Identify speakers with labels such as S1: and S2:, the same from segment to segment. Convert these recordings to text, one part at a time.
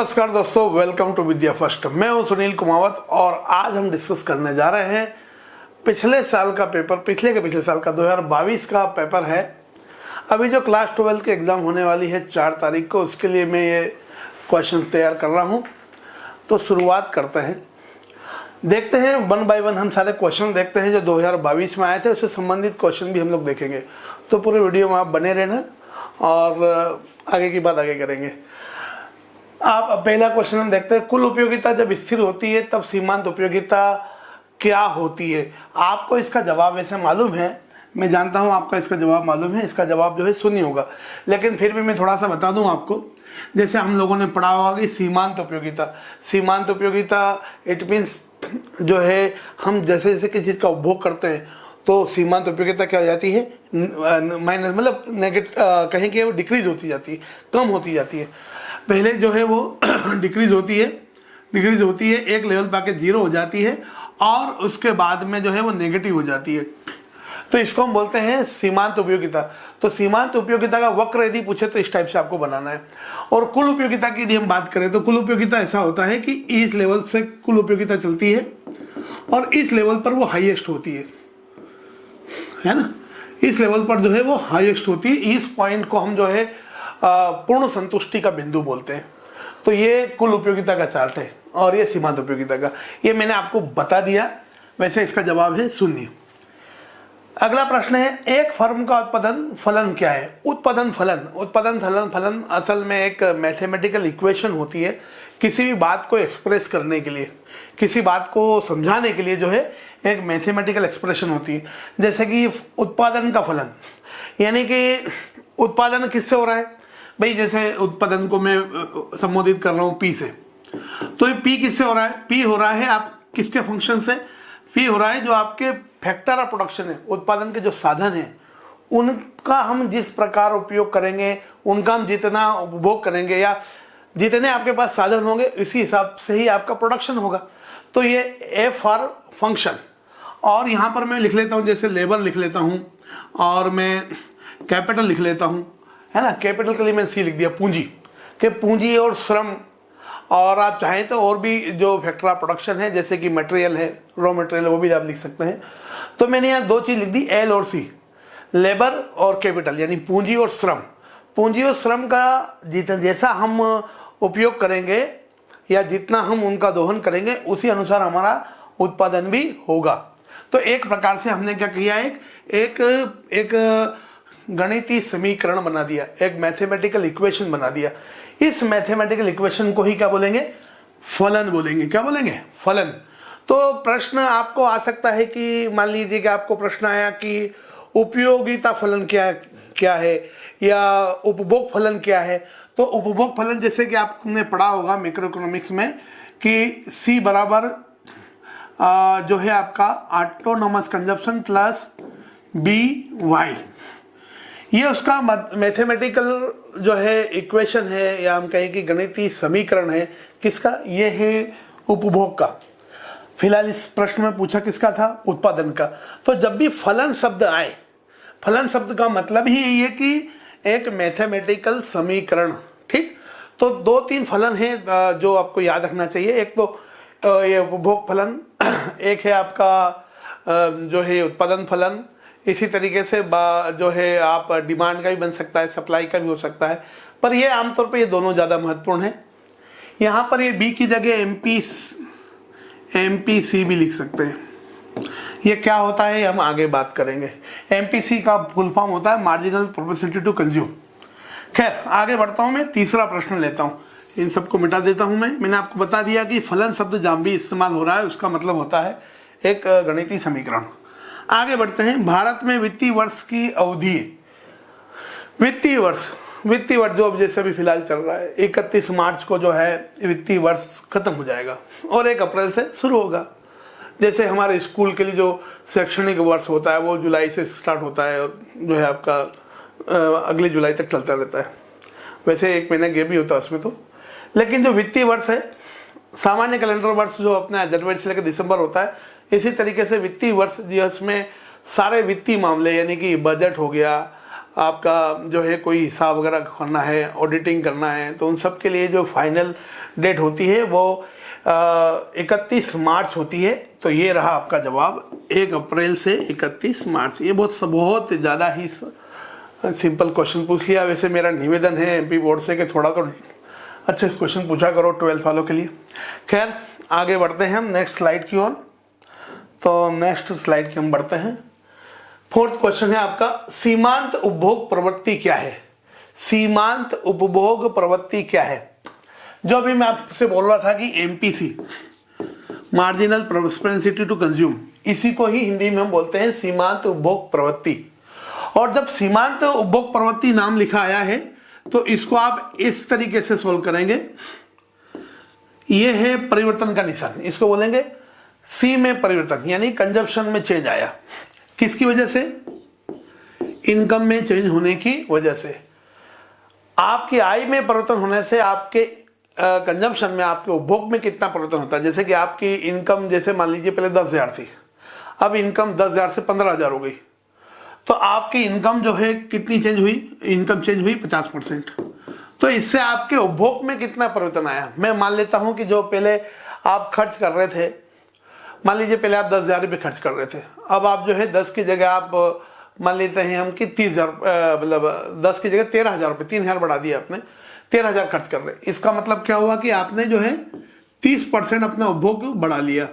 S1: नमस्कार दोस्तों, welcome to Vidya first. मैं हूं सुनील कुमावत और आज हम डिस्कस करने जा रहे हैं पिछले साल का पेपर, पिछले साल का 2022 का पेपर है। अभी जो क्लास 12 की एग्जाम होने वाली है 4 तारीख को, उसके लिए मैं ये क्वेश्चन तैयार कर रहा हूं। तो शुरुआत करते हैं, देखते हैं वन बाय वन हम सारे क्वेश्चन देखते हैं जो 2022 में आए थे, उससे संबंधित क्वेश्चन भी हम लोग देखेंगे। तो पूरे वीडियो में आप बने रहना और आगे की बात आगे करेंगे। आप पहला क्वेश्चन हम देखते हैं, कुल उपयोगिता जब स्थिर होती है तब सीमांत उपयोगिता क्या होती है? आपको इसका जवाब वैसे मालूम है, मैं जानता हूं आपका इसका जवाब मालूम है। इसका जवाब जो है शून्य होगा, लेकिन फिर भी मैं थोड़ा सा बता दूं आपको। जैसे हम लोगों ने पढ़ा होगा कि सीमांत उपयोगिता इट मीन्स जो है हम जैसे जैसे किसी चीज़ का उपभोग करते हैं तो सीमांत उपयोगिता क्या हो जाती है, माइनस मतलब नेगेटिव, कहीं कि वो डिक्रीज होती जाती है, कम होती जाती है। पहले जो है वो डिक्रीज होती है, एक लेवल पे आके 0 हो जाती है और उसके बाद में जो है वो नेगेटिव हो जाती है। तो इसको हम बोलते हैं सीमांत उपयोगिता। तो सीमांत उपयोगिता का वक्र यदि पूछे तो इस टाइप से आपको बनाना है। और कुल उपयोगिता की यदि हम बात करें तो कुल उपयोगिता ऐसा होता है कि इस लेवल से कुल उपयोगिता चलती है और इस लेवल पर वो हाईएस्ट होती है ना। इस लेवल पर जो है वो हाईएस्ट होती है। इस पॉइंट को हम जो है पूर्ण संतुष्टि का बिंदु बोलते हैं। तो ये कुल उपयोगिता का चार्ट है और ये सीमांत उपयोगिता का, ये मैंने आपको बता दिया। वैसे इसका जवाब है शून्य। अगला प्रश्न है, एक फर्म का उत्पादन फलन क्या है? उत्पादन फलन असल में एक मैथमेटिकल इक्वेशन होती है किसी भी बात को एक्सप्रेस करने के लिए, किसी बात को समझाने के लिए जो है एक मैथमेटिकल एक्सप्रेशन होती है। जैसे कि उत्पादन का फलन, यानी कि उत्पादन किससे हो रहा है भाई? जैसे उत्पादन को मैं संबोधित कर रहा हूँ पी से, तो ये पी किससे हो रहा है? पी हो रहा है आप किसके फंक्शन से? पी हो रहा है जो आपके फैक्टर ऑफ प्रोडक्शन है, उत्पादन के जो साधन है उनका हम जिस प्रकार उपयोग करेंगे, उनका हम जितना उपभोग करेंगे या जितने आपके पास साधन होंगे इसी हिसाब से ही आपका प्रोडक्शन होगा। तो ये एफ फॉर फंक्शन। और यहाँ पर मैं लिख लेता हूँ, जैसे लेबर लिख लेता हूँ और मैं कैपिटल लिख लेता हूँ, है ना। कैपिटल के लिए मैंने सी लिख दिया, पूंजी के पूंजी और श्रम। और आप चाहें तो और भी जो फैक्टर ऑफ प्रोडक्शन है जैसे कि मटेरियल है, रॉ मटेरियल है, वो भी आप लिख सकते हैं। तो मैंने यहाँ 2 चीज लिख दी, एल और सी, लेबर और कैपिटल, यानी पूंजी और श्रम। पूंजी और श्रम का जैसा हम उपयोग करेंगे या जितना हम उनका दोहन करेंगे उसी अनुसार हमारा उत्पादन भी होगा। तो एक प्रकार से हमने क्या किया, एक गणितीय समीकरण बना दिया, एक मैथमेटिकल इक्वेशन बना दिया। इस मैथमेटिकल इक्वेशन को ही क्या बोलेंगे? फलन बोलेंगे। क्या बोलेंगे? फलन। तो प्रश्न आपको आ सकता है कि मान लीजिए कि आपको प्रश्न आया कि उपयोगिता फलन क्या है या उपभोग फलन क्या है। तो उपभोग फलन जैसे कि आपने पढ़ा होगा मैक्रो इकोनॉमिक्स में कि C बराबर जो है आपका ऑटोनोमस कंजप्शन प्लस BY, ये उसका मैथमेटिकल जो है इक्वेशन है या हम कहें कि गणितीय समीकरण है। किसका? ये है उपभोग का। फिलहाल इस प्रश्न में पूछा किसका था? उत्पादन का। तो जब भी फलन शब्द आए, फलन शब्द का मतलब ही यही है कि एक मैथमेटिकल समीकरण, ठीक। तो 2-3 फलन हैं जो आपको याद रखना चाहिए। एक तो ये उपभोग फलन, एक है आपका जो है उत्पादन फलन। इसी तरीके से जो है आप डिमांड का भी बन सकता है, सप्लाई का भी हो सकता है, पर ये आमतौर पे ये दोनों ज़्यादा महत्वपूर्ण है। यहाँ पर ये बी की जगह MPC भी लिख सकते हैं। ये क्या होता है हम आगे बात करेंगे। MPC का फुल फॉर्म होता है मार्जिनल प्रोपेंसिटी टू कंज्यूम। खैर आगे बढ़ता हूँ, मैं तीसरा प्रश्न लेता हूँ। इन सबको मिटा देता हूँ। मैंने आपको बता दिया कि फलन शब्द जहाँ भी इस्तेमाल हो रहा है उसका मतलब होता है एक गणितीय समीकरण। आगे बढ़ते हैं। भारत में वित्तीय वर्ष की अवधि, वित्तीय वर्ष जो अब जैसे भी फिलहाल चल रहा है, 31 मार्च को जो है वित्तीय वर्ष खत्म हो जाएगा और 1 अप्रैल से शुरू होगा। जैसे हमारे स्कूल के लिए जो शैक्षणिक वर्ष होता है वो जुलाई से स्टार्ट होता है और जो है आपका अगली जुलाई तक चलता रहता है। वैसे 1 महीना गैप भी होता है उसमें तो। लेकिन जो वित्तीय वर्ष है, सामान्य कैलेंडर वर्ष जो अपना जनवरी से लेकर दिसंबर होता है, इसी तरीके से वित्तीय वर्ष जिसमें सारे वित्तीय मामले यानी कि बजट हो गया, आपका जो है कोई हिसाब वगैरह करना है, ऑडिटिंग करना है, तो उन सब के लिए जो फाइनल डेट होती है वो 31 मार्च होती है। तो ये रहा आपका जवाब, 1 अप्रैल से 31 मार्च। ये बहुत ज़्यादा ही सिंपल क्वेश्चन पूछ लिया। वैसे मेरा निवेदन है एमपी बोर्ड से कि थोड़ा तो अच्छे क्वेश्चन पूछा करो 12th वालों के लिए। खैर आगे बढ़ते हैं हम नेक्स्ट स्लाइड की ओर। तो नेक्स्ट स्लाइड की हम बढ़ते हैं। 4th क्वेश्चन है आपका, सीमांत उपभोग प्रवृत्ति क्या है? सीमांत उपभोग प्रवृत्ति क्या है? जो अभी मैं आपसे बोल रहा था कि MPC, marginal propensity to consume, इसी को ही हिंदी में हम बोलते हैं सीमांत उपभोग प्रवृत्ति। और जब सीमांत उपभोग प्रवृत्ति नाम लिखा आया है तो इसको आप इस तरीके से सोल्व करेंगे। ये है परिवर्तन का निशान, इसको बोलेंगे सी में परिवर्तन, यानी कंजप्शन में चेंज आया। किसकी वजह से? इनकम में चेंज होने की वजह से। आपकी आय में परिवर्तन होने से आपके कंजम्पशन में, आपके उपभोग में कितना परिवर्तन होता है। जैसे कि आपकी इनकम, जैसे मान लीजिए पहले 10,000 थी, अब इनकम 10,000 से 15,000 हो गई, तो आपकी इनकम जो है कितनी चेंज हुई? इनकम चेंज हुई 50%। तो इससे आपके उपभोग में कितना परिवर्तन आया? मैं मान लेता हूं कि जो पहले आप खर्च कर रहे थे, मान लीजिए पहले आप 10,000 रुपये खर्च कर रहे थे, अब आप जो है 10 की जगह आप मान लेते हैं हम कि 30,000, मतलब 10 की जगह 13,000 रुपये, 3,000 बढ़ा दिया आपने, 13,000 खर्च कर रहे। इसका मतलब क्या हुआ कि आपने जो है 30% अपना उपभोग बढ़ा लिया।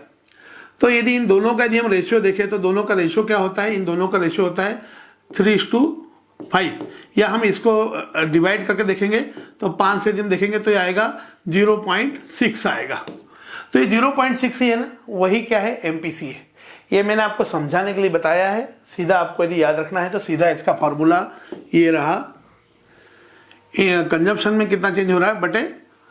S1: तो यदि इन दोनों का यदि हम रेशियो देखें तो दोनों का रेशियो क्या होता है? इन दोनों का रेशियो होता है 3:5, या हम इसको डिवाइड करके देखेंगे तो 5 से यदि हम देखेंगे तो ये आएगा 0.6 आएगा। तो ये 0.6 ही है ना, वही क्या है? एमपीसी है। ये मैंने आपको समझाने के लिए बताया है। सीधा आपको यदि याद रखना है तो सीधा इसका फॉर्मूला ये रहा, कंजप्शन में कितना चेंज हो रहा है बटे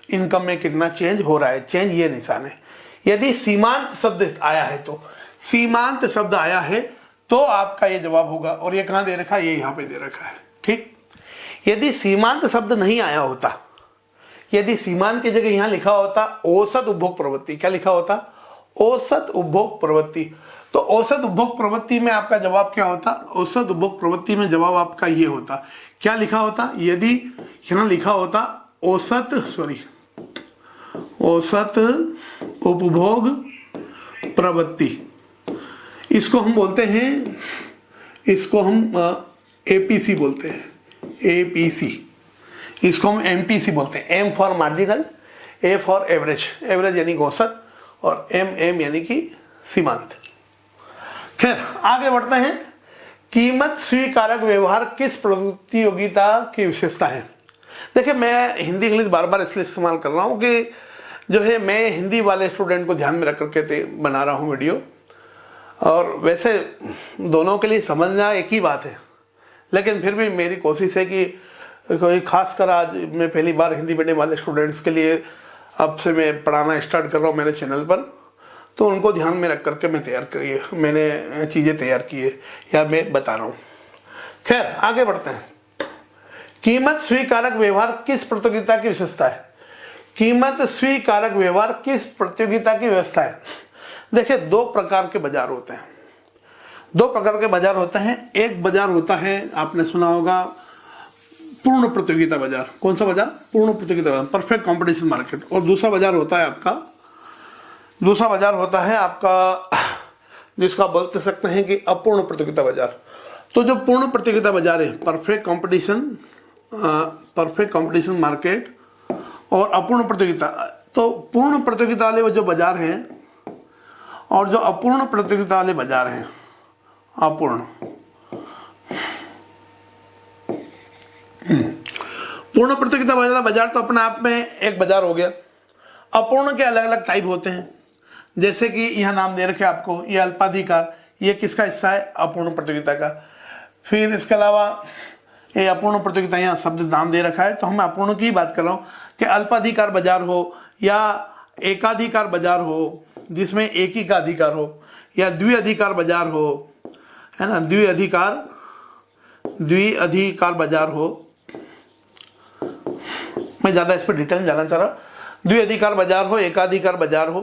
S1: इनकम में कितना चेंज हो रहा है, चेंज ये निशान है। यदि सीमांत शब्द आया है तो, सीमांत शब्द आया है तो आपका ये जवाब होगा। और ये कहां दे रखा है? ये यहां पे दे रखा है, ठीक। यदि सीमांत शब्द नहीं आया होता, यदि सीमांत की जगह यहां लिखा होता औसत उपभोग प्रवृत्ति, क्या लिखा होता? औसत उपभोग प्रवृत्ति। तो औसत उपभोग प्रवृत्ति में आपका जवाब क्या होता? औसत उपभोग प्रवृत्ति में जवाब आपका ये होता, क्या लिखा होता? यदि यहां लिखा होता औसत उपभोग प्रवृत्ति, इसको हम बोलते हैं, इसको हम एपीसी बोलते हैं, एपीसी। इसको हम एमपीसी बोलते हैं, M for marginal, A for average, average यानी औसत, और एम यानी कि सीमांत। खैर आगे बढ़ते हैं। कीमत स्वीकारक व्यवहार किस प्रतियोगिता की विशेषता है? देखिए मैं हिंदी इंग्लिश बार बार इसलिए इस्तेमाल कर रहा हूं कि जो है मैं हिंदी वाले स्टूडेंट को ध्यान में रख करके बना रहा हूं वीडियो, और वैसे दोनों के लिए समझना एक ही बात है, लेकिन फिर भी मेरी कोशिश है कि कोई खासकर आज मैं पहली बार हिंदी मीडियम वाले स्टूडेंट्स के लिए अब से मैं पढ़ाना स्टार्ट कर रहा हूँ मेरे चैनल पर, तो उनको ध्यान में रख करके मैंने चीज़ें तैयार की है या मैं बता रहा हूँ। खैर आगे बढ़ते हैं। कीमत स्वीकारक व्यवहार किस प्रतियोगिता की विशेषता है? कीमत स्वीकारक व्यवहार किस प्रतियोगिता की व्यवस्था है? देखिए दो प्रकार के बाजार होते हैं, दो प्रकार के बाजार होते हैं। एक बाजार होता है, आपने सुना होगा, पूर्ण प्रतियोगिता बाजार। कौन सा बाजार? पूर्ण प्रतियोगिता बाजार, परफेक्ट कंपटीशन मार्केट। और दूसरा बाजार होता है आपका जिसको आप बोलते सकते हैं कि अपूर्ण प्रतियोगिता बाजार। तो जो पूर्ण प्रतियोगिता बाजार है, परफेक्ट कंपटीशन मार्केट और अपूर्ण प्रतियोगिता, तो पूर्ण प्रतियोगिता वाले वो जो बाजार हैं और जो अपूर्ण प्रतियोगिता वाले बाजार हैं, अपूर्ण पूर्ण प्रतियोगिता वाला बाजार तो अपने आप में एक बाजार हो गया। अपूर्ण के अलग अलग टाइप होते हैं, जैसे कि यह नाम दे रखे आपको, ये अल्पाधिकार, ये किसका हिस्सा है? अपूर्ण प्रतियोगिता का। फिर इसके अलावा ये अपूर्ण प्रतियोगिता, यहाँ शब्द नाम दे रखा है, तो हम अपूर्ण की बात कर रहा हूँ कि अल्पाधिकार बाजार हो या एकाधिकार बाजार हो जिसमें एक ही का अधिकार हो, या द्विअधिकार बाजार हो, है ना, द्विअधिकार बाजार हो। मैं ज्यादा इस पर डिटेल में जाना चाह रहा। द्विअधिकार बाजार हो, एकाधिकार बाजार हो,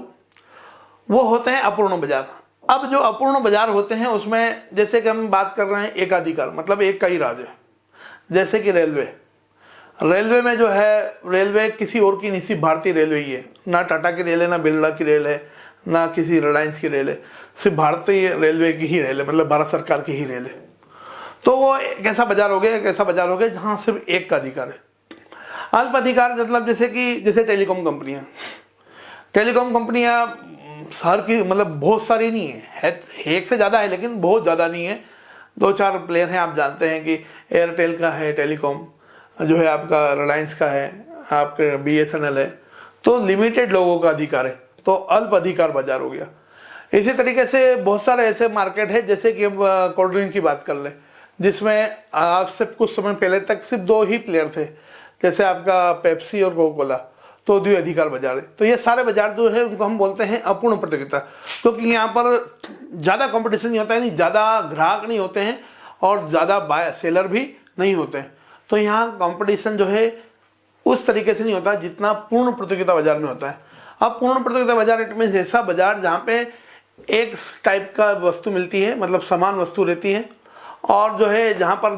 S1: वो होते हैं अपूर्ण बाजार। अब जो अपूर्ण बाजार होते हैं उसमें जैसे कि हम बात कर रहे हैं एकाधिकार, मतलब एक का ही राज है, जैसे कि रेलवे में जो है, रेलवे किसी और की नहीं, सिर्फ भारतीय रेलवे ही है। ना टाटा की रेल है, ना बिरला की रेल है, ना किसी रिलायंस की रेल है, सिर्फ भारतीय रेलवे की ही रेल है, मतलब भारत सरकार की ही रेल है। तो वो एक ऐसा बाजार हो गया, एक ऐसा बाजार हो गया जहां सिर्फ एक का अधिकार है। अल्प अधिकार मतलब जैसे टेलीकॉम कंपनियां शहर की, मतलब बहुत सारी नहीं है, एक से ज़्यादा है लेकिन बहुत ज़्यादा नहीं है। 2-4 प्लेयर हैं, आप जानते हैं कि एयरटेल का है टेलीकॉम, जो है आपका रिलायंस का है, आपके BSNL है। तो लिमिटेड लोगों का अधिकार है, तो अल्प अधिकार बाजार हो गया। इसी तरीके से बहुत सारे ऐसे मार्केट है, जैसे कि अब कोल्ड ड्रिंक की बात कर ले, जिसमें आज से कुछ समय पहले तक सिर्फ 2 ही प्लेयर थे, जैसे आपका पेप्सी और कोका कोला, तो द्वि अधिकार बाजार है। तो ये सारे बाजार जो है उनको हम बोलते हैं अपूर्ण प्रतियोगिता, क्योंकि यहाँ पर ज़्यादा कंपटीशन नहीं होता है, नहीं ज़्यादा ग्राहक नहीं होते हैं और ज़्यादा बाय सेलर भी नहीं होते हैं। तो यहाँ कंपटीशन जो है उस तरीके से नहीं होता जितना पूर्ण प्रतियोगिता बाजार में होता है। अब पूर्ण प्रतियोगिता बाजार इट मीन्स ऐसा बाजार जहाँ पे एक टाइप का वस्तु मिलती है, मतलब समान वस्तु रहती है, और जो है जहाँ पर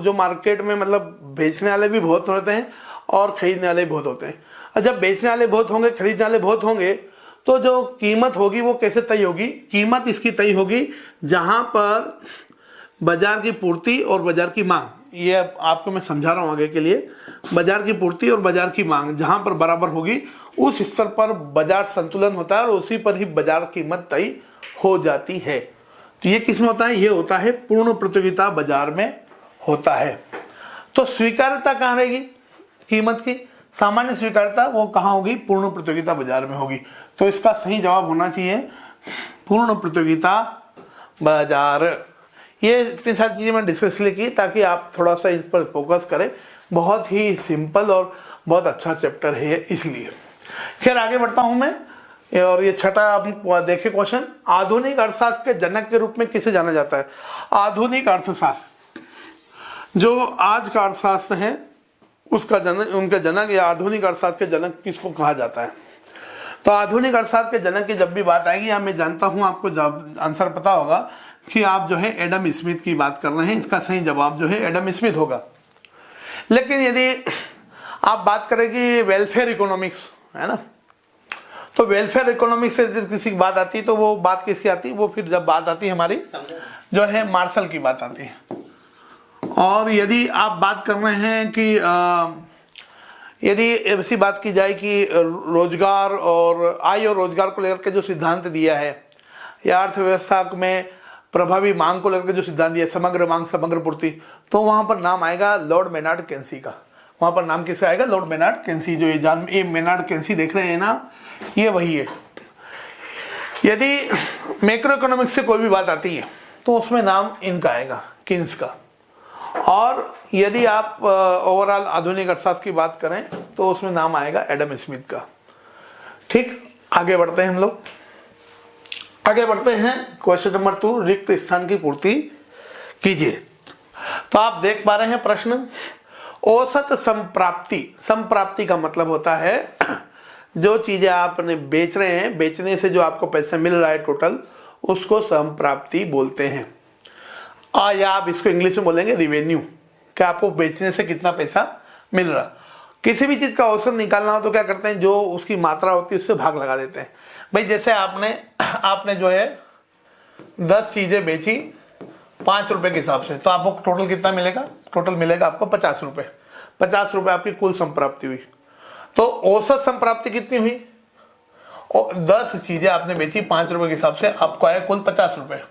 S1: जो मार्केट में मतलब बेचने वाले भी बहुत होते हैं और खरीदने वाले भी बहुत होते हैं। और जब बेचने वाले बहुत होंगे, खरीदने वाले बहुत होंगे, तो जो कीमत होगी वो कैसे तय होगी? कीमत इसकी तय होगी जहाँ पर बाजार की पूर्ति और बाजार की मांग, ये आपको मैं समझा रहा हूँ आगे के लिए, बाजार की पूर्ति और बाजार की मांग जहाँ पर बराबर होगी उस स्तर पर बाजार संतुलन होता है और उसी पर ही बाजार कीमत तय हो जाती है। तो ये किस में होता है? ये होता है पूर्ण प्रतियोगिता बाजार में होता है। तो स्वीकार्यता कहाँ रहेगी कीमत की? सामान्य स्वीकार्यता वो कहाँ होगी? पूर्ण प्रतियोगिता बाजार में होगी। तो इसका सही जवाब होना चाहिए पूर्ण प्रतियोगिता बाजार। ये इतनी सारी चीजें मैं डिस्कस की ताकि आप थोड़ा सा इस पर फोकस करें। बहुत ही सिंपल और बहुत अच्छा चैप्टर है इसलिए। खैर आगे बढ़ता हूं मैं, और ये छठा आप देखिए क्वेश्चन, आधुनिक अर्थशास्त्र के जनक के रूप में किसे जाना जाता है? आधुनिक अर्थशास्त्र, जो आज का अर्थशास्त्र है उसका जनक, उनका जनक या आधुनिक अर्थशास्त्र के जनक किसको कहा जाता है? तो आधुनिक अर्थशास्त्र के जनक की जब भी बात आएगी, या मैं जानता हूं आपको आंसर पता होगा कि आप जो है एडम स्मिथ की बात कर रहे हैं। इसका सही जवाब जो है एडम स्मिथ होगा। लेकिन यदि आप बात करें कि वेलफेयर इकोनॉमिक्स है ना, तो वेलफेयर इकोनॉमिक्स से किसी की बात आती है तो वो बात किसकी आती है? वो फिर जब बात आती है हमारी जो है मार्शल की बात आती है। और यदि आप बात कर रहे हैं कि यदि ऐसी बात की जाए कि रोजगार और आय और रोजगार को लेकर के जो सिद्धांत दिया है, या अर्थव्यवस्था में प्रभावी मांग को लेकर जो सिद्धांत दिया, समग्र मांग समग्र पूर्ति, तो वहां पर नाम आएगा लॉर्ड मेनार्ड केंसी का। वहां पर नाम किसका आएगा? Lord Maynard Keynes. जो ये मेनार्ड केंसी देख रहे हैं ना, ये वही है। यदि मैक्रो इकोनॉमिक्स से कोई भी बात आती है तो उसमें नाम इनका आएगा, किन्स का। और यदि आप ओवरऑल आधुनिक अर्थशास्त्र की बात करें तो उसमें नाम आएगा एडम स्मिथ का। ठीक, आगे बढ़ते हैं हम लोग। आगे बढ़ते हैं क्वेश्चन नंबर 2, रिक्त स्थान की पूर्ति कीजिए। तो आप देख पा रहे हैं प्रश्न, औसत संप्राप्ति। संप्राप्ति का मतलब होता है जो चीजें आपने बेच रहे हैं, बेचने से जो आपको पैसा मिल रहा है टोटल, उसको संप्राप्ति बोलते हैं। या आप इसको इंग्लिश में बोलेंगे रिवेन्यू, कि आपको बेचने से कितना पैसा मिल रहा। किसी भी चीज का औसत निकालना हो तो क्या करते हैं? जो उसकी मात्रा होती है उससे भाग लगा देते हैं। भाई जैसे आपने जो है 10 चीजें बेची 5 रुपए के हिसाब से, तो आपको टोटल कितना मिलेगा? टोटल मिलेगा आपको 50 रुपए। 50 रुपए आपकी कुल संप्राप्ति हुई। तो औसत संप्राप्ति कितनी हुई? 10 चीजें आपने बेची 5 रुपए के हिसाब से, आपको आया कुल 50 रुपए।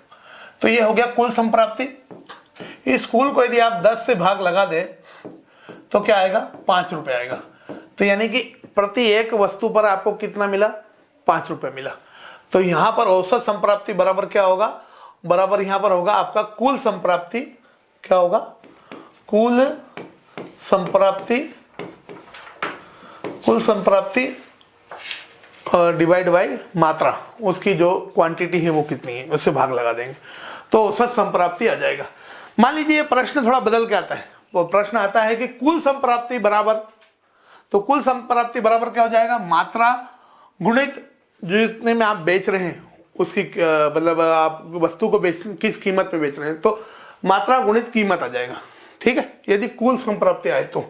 S1: तो ये हो गया कुल संप्राप्ति। इस कुल को यदि आप 10 से भाग लगा दे तो क्या आएगा? 5 रुपए आएगा। तो यानी कि प्रति एक वस्तु पर आपको कितना मिला? 5 रुपए मिला। तो यहां पर औसत संप्राप्ति बराबर क्या होगा? बराबर यहां पर होगा आपका कुल संप्राप्ति। क्या होगा? कुल संप्राप्ति डिवाइड बाय मात्रा, उसकी जो क्वांटिटी है वो कितनी है, उससे भाग लगा देंगे तो औसत संप्राप्ति आ जाएगा। मान लीजिए प्रश्न थोड़ा बदल के आता है। वो प्रश्न आता है कि कुल संप्राप्ति बराबर, तो कुल संप्राप्ति बराबर क्या हो जाएगा? मात्रा गुणित जितने में आप बेच रहे हैं उसकी, मतलब आप वस्तु को किस कीमत में बेच रहे हैं, तो मात्रा गुणित कीमत आ जाएगा। ठीक है, यदि कुल संप्राप्ति आए तो,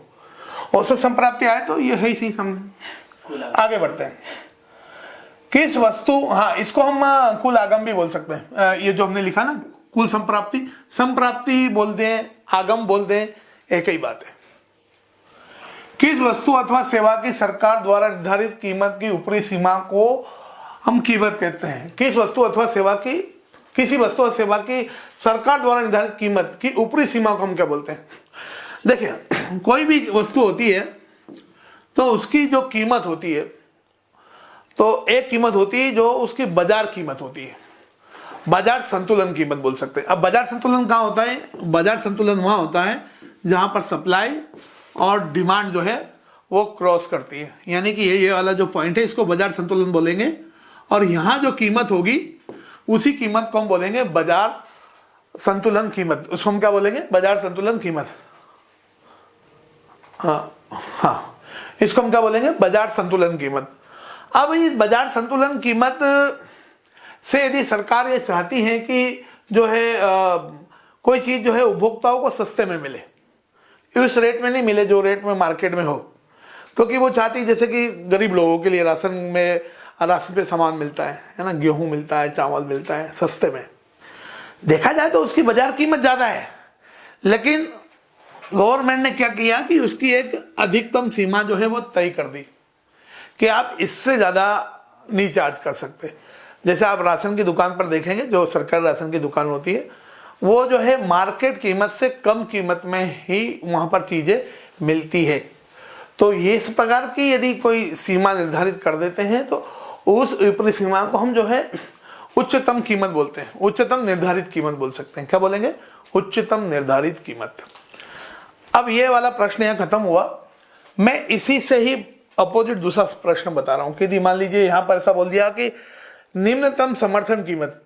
S1: औसत संप्राप्ति आए तो ये है ही समझ। आगे बढ़ते हैं। किस वस्तु, हाँ इसको हम कुल आगम भी बोल सकते हैं। ये जो हमने लिखा ना कुल संप्राप्ति, संप्राप्ति बोलते हैं, आगम बोलते हैं, एक ही बात है। किस वस्तु अथवा सेवा की सरकार द्वारा निर्धारित कीमत की ऊपरी सीमा को हम कीमत कहते हैं। किस वस्तु अथवा सेवा की, किसी वस्तु और सेवा की सरकार द्वारा निर्धारित कीमत की ऊपरी सीमा को हम क्या बोलते हैं। देखिए कोई भी वस्तु होती है तो उसकी जो कीमत होती है, तो एक कीमत होती है जो उसकी बाजार कीमत होती है, बाजार संतुलन कीमत बोल सकते हैं। अब बाजार संतुलन कहाँ होता है, बाजार संतुलन वहां होता है जहां पर सप्लाई और डिमांड जो है वो क्रॉस करती है, यानी कि ये वाला जो पॉइंट है इसको बाजार संतुलन बोलेंगे, और यहां जो कीमत होगी उसी कीमत को हम बोलेंगे बाजार संतुलन कीमत। उसको हम क्या बोलेंगे, बाजार संतुलन कीमत। हाँ इसको हम क्या बोलेंगे, बाजार संतुलन कीमत। अब इस बाजार संतुलन कीमत से यदि सरकार ये चाहती है कि जो है कोई चीज जो है उपभोक्ताओं को सस्ते में मिले, उस रेट में नहीं मिले जो रेट में मार्केट में हो, क्योंकि वो चाहती जैसे कि गरीब लोगों के लिए राशन पे सामान मिलता है ना, गेहूं मिलता है, चावल मिलता है सस्ते में, देखा जाए तो उसकी बाजार कीमत ज्यादा है, लेकिन गवर्नमेंट ने क्या किया कि उसकी एक अधिकतम सीमा जो है वो तय कर दी कि आप इससे ज्यादा नहीं चार्ज कर सकते। जैसे आप राशन की दुकान पर देखेंगे, जो सरकारी राशन की दुकान होती है वो जो है मार्केट कीमत से कम कीमत में ही वहां पर चीजें मिलती है। तो ये इस प्रकार की यदि कोई सीमा निर्धारित कर देते हैं तो उस ऊपरी सीमा को हम जो है उच्चतम कीमत बोलते हैं, उच्चतम निर्धारित कीमत बोल सकते हैं। क्या बोलेंगे, उच्चतम निर्धारित कीमत। अब ये वाला प्रश्न यहाँ खत्म हुआ। मैं इसी से ही अपोजिट दूसरा प्रश्न बता रहा हूं कि मान लीजिए यहां पर ऐसा बोल दिया कि निम्नतम समर्थन कीमत,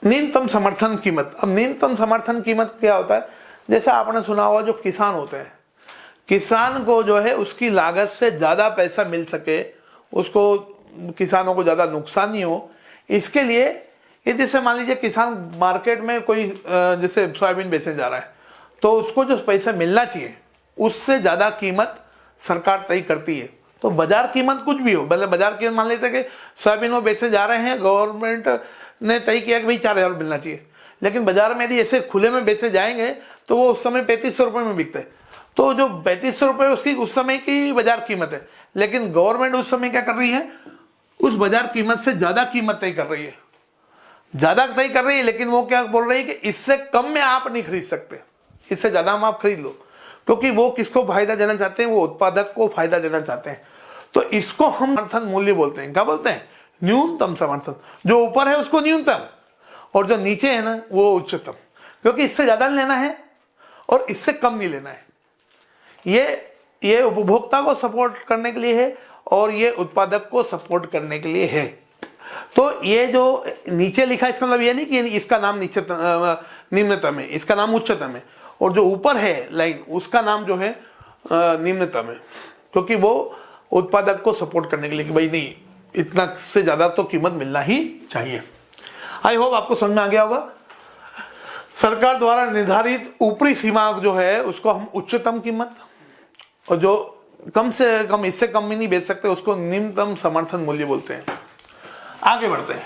S1: न्यूनतम समर्थन कीमत। अब न्यूनतम समर्थन कीमत क्या होता है, जैसा आपने सुना होगा जो किसान होते हैं, किसान को जो है उसकी लागत से ज्यादा पैसा मिल सके, उसको किसानों को ज्यादा नुकसान नहीं हो, इसके लिए यदि जैसे मान लीजिए किसान मार्केट में कोई जैसे सोयाबीन बेचने जा रहा है तो उसको जो पैसा मिलना चाहिए उससे ज्यादा कीमत सरकार तय करती है। तो बाजार कीमत कुछ भी हो, मतलब बाजार कीमत मान लेते हैं कि सोयाबीन वो बेचने जा रहे हैं, गवर्नमेंट ने तय किया कि भाई 4,000 मिलना चाहिए, लेकिन बाजार में यदि ऐसे खुले में बेचने जाएंगे तो वो उस समय 3500 रुपये में बिकते हैं। तो जो 3500 रुपये उसकी उस समय की बाजार कीमत है, लेकिन गवर्नमेंट उस समय क्या कर रही है, उस बाजार कीमत से ज्यादा कीमत तय कर रही है, ज्यादा तय कर रही है, लेकिन वो क्या बोल रही है कि इससे कम में आप नहीं खरीद सकते, इससे ज्यादा हम आप खरीद लो, क्योंकि वो किसको फायदा देना चाहते हैं, वो उत्पादक को फायदा देना चाहते हैं। तो इसको हम समर्थन मूल्य बोलते हैं। क्या बोलते हैं, न्यूनतम समर्थन। जो ऊपर है उसको न्यूनतम और जो नीचे है ना वो उच्चतम, क्योंकि इससे ज्यादा लेना है और इससे कम नहीं लेना है। ये उपभोक्ता को सपोर्ट करने के लिए है और ये उत्पादक को सपोर्ट करने के लिए है। तो ये जो नीचे लिखा है इसका मतलब ये नहीं कि इसका नाम निम्नतम है, इसका नाम उच्चतम है, और जो ऊपर है लाइन उसका नाम जो है निम्नतम है, क्योंकि वो उत्पादक को सपोर्ट करने के लिए कि भाई नहीं इतना से ज्यादा तो कीमत मिलना ही चाहिए। आई होप आपको समझ में आ गया होगा। सरकार द्वारा निर्धारित ऊपरी सीमा जो है उसको हम उच्चतम कीमत, और जो कम से कम इससे कम भी नहीं बेच सकते उसको निम्नतम समर्थन मूल्य बोलते हैं। आगे बढ़ते हैं।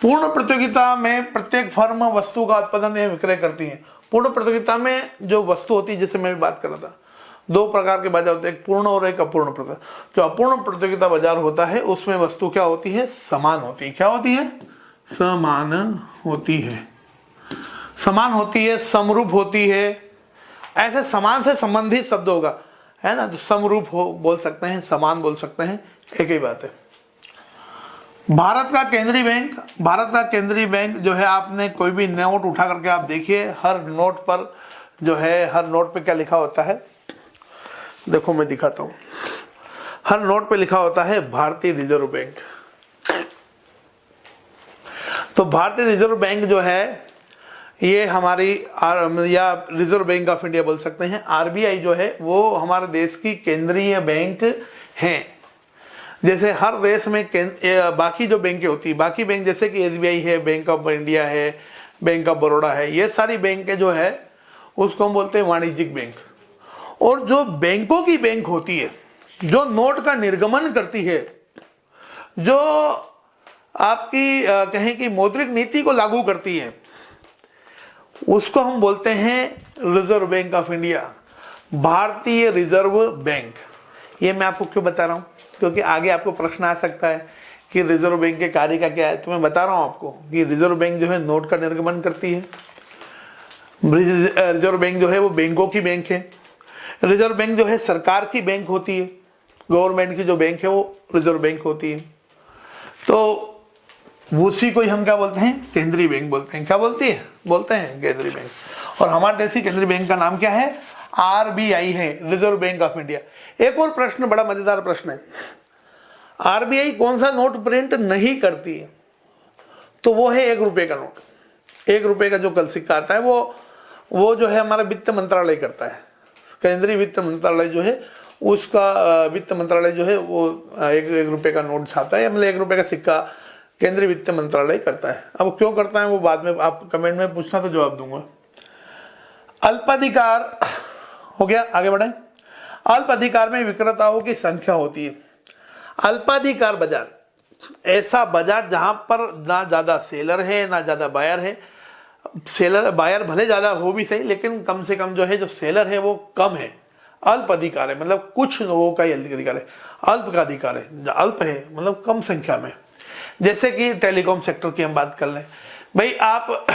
S1: पूर्ण प्रतियोगिता में प्रत्येक फर्म वस्तु का उत्पादन एवं विक्रय करती है। पूर्ण प्रतियोगिता में जो वस्तु होती है, जैसे मैं भी बात कर रहा था, दो प्रकार के बाजार होते हैं, एक पूर्ण और एक अपूर्ण प्रतियोगिता। जो अपूर्ण प्रतियोगिता बाजार होता है उसमें वस्तु क्या होती है, समान होती है। क्या होती है, समान होती है, समान होती है, समरूप होती है। ऐसे समान से संबंधित शब्द होगा, है ना, तो समरूप हो बोल सकते हैं, समान बोल सकते हैं, एक ही बात है। भारत का केंद्रीय बैंक जो है, आपने कोई भी नोट उठा करके आप देखिए, हर नोट पर जो है, हर नोट पे क्या लिखा होता है, देखो मैं दिखाता हूं। हर नोट पे लिखा होता है भारतीय रिजर्व बैंक। तो भारतीय रिजर्व बैंक जो है ये हमारी या रिजर्व बैंक ऑफ इंडिया बोल सकते हैं, आरबीआई जो है वो हमारे देश की केंद्रीय बैंक है। जैसे हर देश में बाकी जो बैंकें होती है, बाकी बैंक जैसे कि एसबीआई है, बैंक ऑफ इंडिया है, बैंक ऑफ बड़ौदा है, ये सारी बैंकें जो है उसको हम बोलते हैं वाणिज्यिक बैंक। और जो बैंकों की बैंक होती है, जो नोट का निर्गमन करती है, जो आपकी कहें कि मौद्रिक नीति को लागू करती है, उसको हम बोलते हैं रिजर्व बैंक ऑफ इंडिया, भारतीय रिजर्व बैंक। ये मैं आपको क्यों बता रहा हूं, क्योंकि आगे आपको प्रश्न आ सकता है कि रिजर्व बैंक के कार्य का क्या है। तो मैं बता रहा हूं आपको कि रिजर्व बैंक जो है नोट का निर्गमन करती है। रिजर्व बैंक जो है वो बैंकों की बैंक है। रिजर्व बैंक जो है सरकार की बैंक होती है, गवर्नमेंट की जो बैंक है वो रिजर्व बैंक होती है। तो उसी को ही हम क्या बोलते हैं, केंद्रीय बैंक बोलते हैं। क्या बोलते हैं केंद्रीय बैंक। और हमारे देश की केंद्रीय बैंक का नाम क्या है, आरबीआई है, रिजर्व बैंक ऑफ इंडिया। एक और प्रश्न, बड़ा मजेदार प्रश्न है, आरबीआई कौन सा नोट प्रिंट नहीं करती है? तो वो है 1 रुपए का नोट। 1 रुपए का जो कल सिक्का आता है वो जो है हमारा वित्त मंत्रालय करता है। केंद्रीय वित्त मंत्रालय जो है उसका वित्त मंत्रालय जो है वो 1 रुपए का नोट छापता है, मतलब 1 रुपए का सिक्का केंद्रीय वित्त मंत्रालय करता है। अब क्यों करता है वो बाद में आप कमेंट में पूछना तो जवाब दूंगा। अल्पाधिकार हो गया, आगे बढ़े। अल्पाधिकार में विक्रेताओं की संख्या होती है। अल्पाधिकार बाजार, ऐसा बाजार जहां पर ना ज्यादा सेलर है ना ज्यादा बायर है। सेलर बायर भले ज्यादा हो भी सही, लेकिन कम से कम जो है जो सेलर है वो कम है। अल्प अधिकार है, मतलब कुछ लोगों का ही अधिकार है। अल्प का अधिकार है, अल्प है मतलब कम संख्या में। जैसे कि टेलीकॉम सेक्टर की हम बात कर लें, भाई आप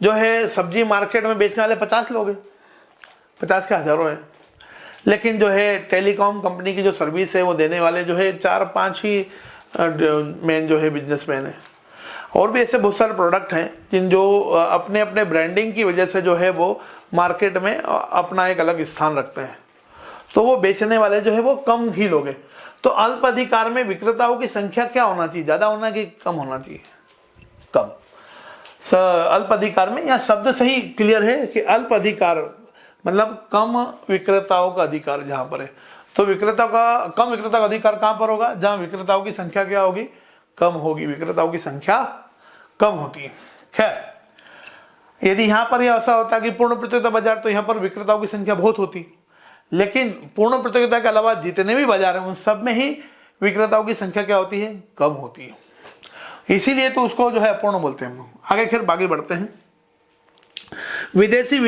S1: जो है सब्जी मार्केट में बेचने वाले 50 लोग हैं, 50 के हजारों हैं, लेकिन जो है टेलीकॉम कंपनी की जो सर्विस है वो देने वाले जो है 4-5 ही मेन जो है बिजनेसमैन है। और भी ऐसे बहुत सारे प्रोडक्ट हैं जिन जो अपने अपने ब्रांडिंग की वजह से जो है वो मार्केट में अपना एक अलग स्थान रखते हैं। तो वो बेचने वाले जो है वो कम ही लोग हैं। तो अल्प अधिकार में विक्रेताओं की संख्या क्या होना चाहिए, ज्यादा होना कि कम होना चाहिए? कम। अल्प अधिकार में, या शब्द सही क्लियर है कि अल्प अधिकार मतलब कम विक्रेताओं का अधिकार जहां पर है। तो कम विक्रेता का अधिकार कहां पर होगा, जहां विक्रेताओं की संख्या क्या होगी, कम होगी। विक्रेताओं की संख्या कम होती है। खैर, यदि यहां पर ऐसा होता कि पूर्ण प्रतियोगिता बाजार, तो यहां पर विक्रेताओं की संख्या बहुत होती, लेकिन पूर्ण प्रतियोगिता के अलावा जितने भी बाजार हैं उन सब में ही विक्रेताओं की संख्या क्या होती है, कम होती है। इसीलिए तो उसको जो है अपूर्ण बोलते हैं हम लोग। आगे बढ़ते हैं। विदेशी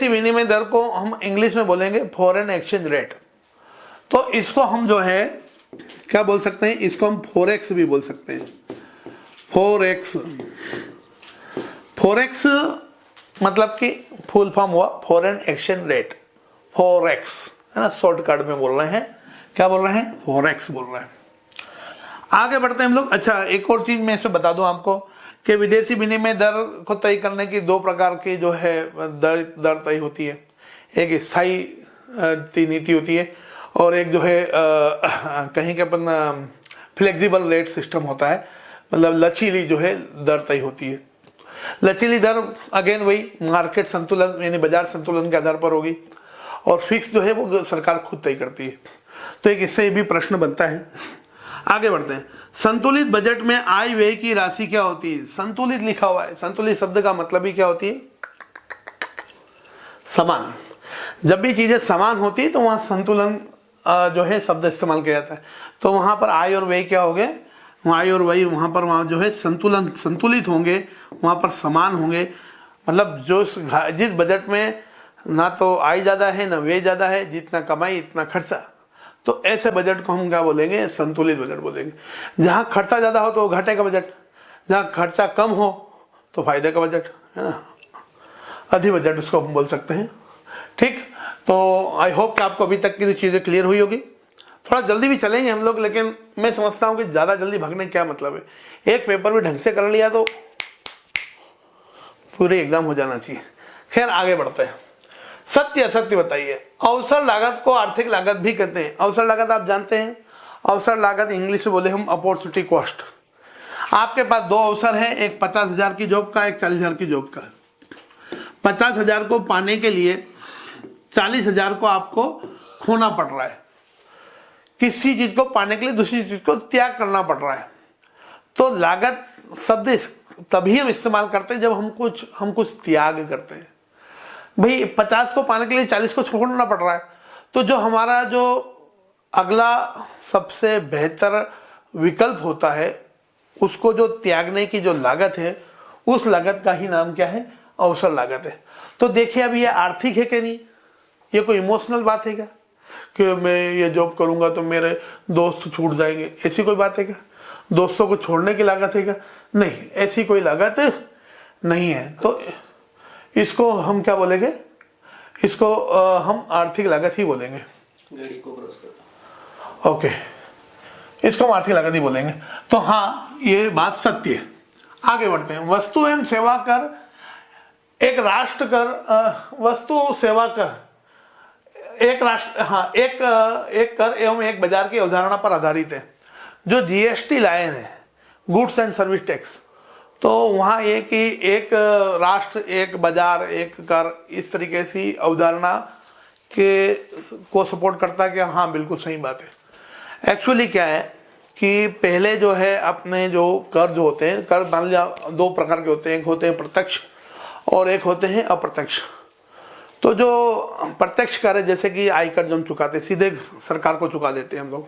S1: विनिमय दर को हम इंग्लिश में बोलेंगे फॉरेन एक्सचेंज रेट। तो इसको हम जो है क्या बोल सकते हैं, इसको हम फॉरेक्स भी बोल सकते हैं। फॉरेक्स मतलब कि फुल फॉर्म हुआ फॉरेन एक्सचेंज रेट, फॉरेक्स है ना, शॉर्टकट में बोल रहे हैं। क्या बोल रहे हैं, फॉरेक्स बोल रहे हैं। आगे बढ़ते हैं हम लोग। अच्छा, एक और चीज मैं इसमें बता दूं आपको कि विदेशी विनिमय दर को तय करने की 2 प्रकार की जो है दर तय होती है। एक स्थायी नीति होती है और एक जो है कहीं के अपन फ्लेक्सिबल रेट सिस्टम होता है, मतलब लचीली जो है दर तय होती है। लचीली दर अगेन वही मार्केट संतुलन यानी बाजार संतुलन के आधार पर होगी, और फिक्स जो है वो सरकार खुद तय करती है। तो एक इससे भी प्रश्न बनता है। आगे बढ़ते हैं। संतुलित बजट में आय व्यय की राशि क्या होती है? संतुलित लिखा हुआ है। संतुलित शब्द का मतलब ही क्या होती है, समान। जब भी चीजें समान होती है तो वहां संतुलन जो है शब्द इस्तेमाल किया जाता है। तो वहां पर आय और व्यय क्या हो गए, आय और व्यय वहां जो है संतुलित होंगे, वहां पर समान होंगे। मतलब जिस बजट में ना तो आय ज्यादा है ना व्यय ज्यादा है, जितना कमाई इतना खर्चा, तो ऐसे बजट को हम क्या बोलेंगे, संतुलित बजट बोलेंगे। जहां खर्चा ज्यादा हो तो घाटे का बजट, जहां खर्चा कम हो तो फायदे का बजट, है ना, अधि बजट उसको हम बोल सकते हैं। ठीक, तो आई होप कि आपको अभी तक की चीजें क्लियर हुई होगी। थोड़ा जल्दी भी चलेंगे हम लोग, लेकिन मैं समझता हूं कि ज्यादा जल्दी भागने क्या मतलब है। एक पेपर भी ढंग से कर लिया तो पूरे एग्जाम हो जाना चाहिए। खैर, आगे बढ़ते हैं। सत्य असत्य बताइए। अवसर लागत को आर्थिक लागत भी कहते हैं। अवसर लागत आप जानते हैं, अवसर लागत इंग्लिश में बोले हम अपॉर्चुनिटी कॉस्ट। आपके पास 2 अवसर हैं, एक 50,000 की जॉब का, एक 40,000 की जॉब का। 50,000 को पाने के लिए 40,000 को आपको खोना पड़ रहा है। किसी चीज को पाने के लिए दूसरी चीज को त्याग करना पड़ रहा है। तो लागत शब्द तभी हम इस्तेमाल करते हैं जब हम कुछ त्याग करते हैं। भाई 50 को पाने के लिए 40 को छोड़ना पड़ रहा है, तो जो हमारा जो अगला सबसे बेहतर विकल्प होता है उसको जो त्यागने की जो लागत है, उस लागत का ही नाम क्या है? अवसर लागत है। तो देखिए अब ये आर्थिक है कि नहीं, ये कोई इमोशनल बात है क्या कि मैं ये जॉब करूंगा तो मेरे दोस्त छूट जाएंगे? ऐसी कोई बात है क्या? दोस्तों को छोड़ने की लागत है क्या? नहीं, ऐसी कोई लागत नहीं है। तो इसको हम क्या बोलेंगे? इसको हम आर्थिक लागत ही बोलेंगे। ओके, इसको हम आर्थिक लागत ही बोलेंगे। तो हाँ, ये बात सत्य है। आगे बढ़ते हैं। वस्तु एवं सेवा कर, एक राष्ट्र कर, वस्तु सेवा कर एक राष्ट्र, हाँ, एक कर एवं एक बाजार की अवधारणा पर आधारित है। जो जीएसटी लाए हैं, गुड्स एंड सर्विस टैक्स, तो वहाँ ये कि एक राष्ट्र एक बाजार एक कर, इस तरीके से अवधारणा के को सपोर्ट करता है कि हाँ बिल्कुल सही बात है। एक्चुअली क्या है कि पहले जो है अपने जो कर जो होते हैं, कर मान लिया 2 प्रकार के होते हैं, एक होते हैं प्रत्यक्ष और एक होते हैं अप्रत्यक्ष। तो जो प्रत्यक्ष कर है, जैसे कि आयकर जो हम चुकाते सीधे सरकार को चुका देते हैं हम लोग,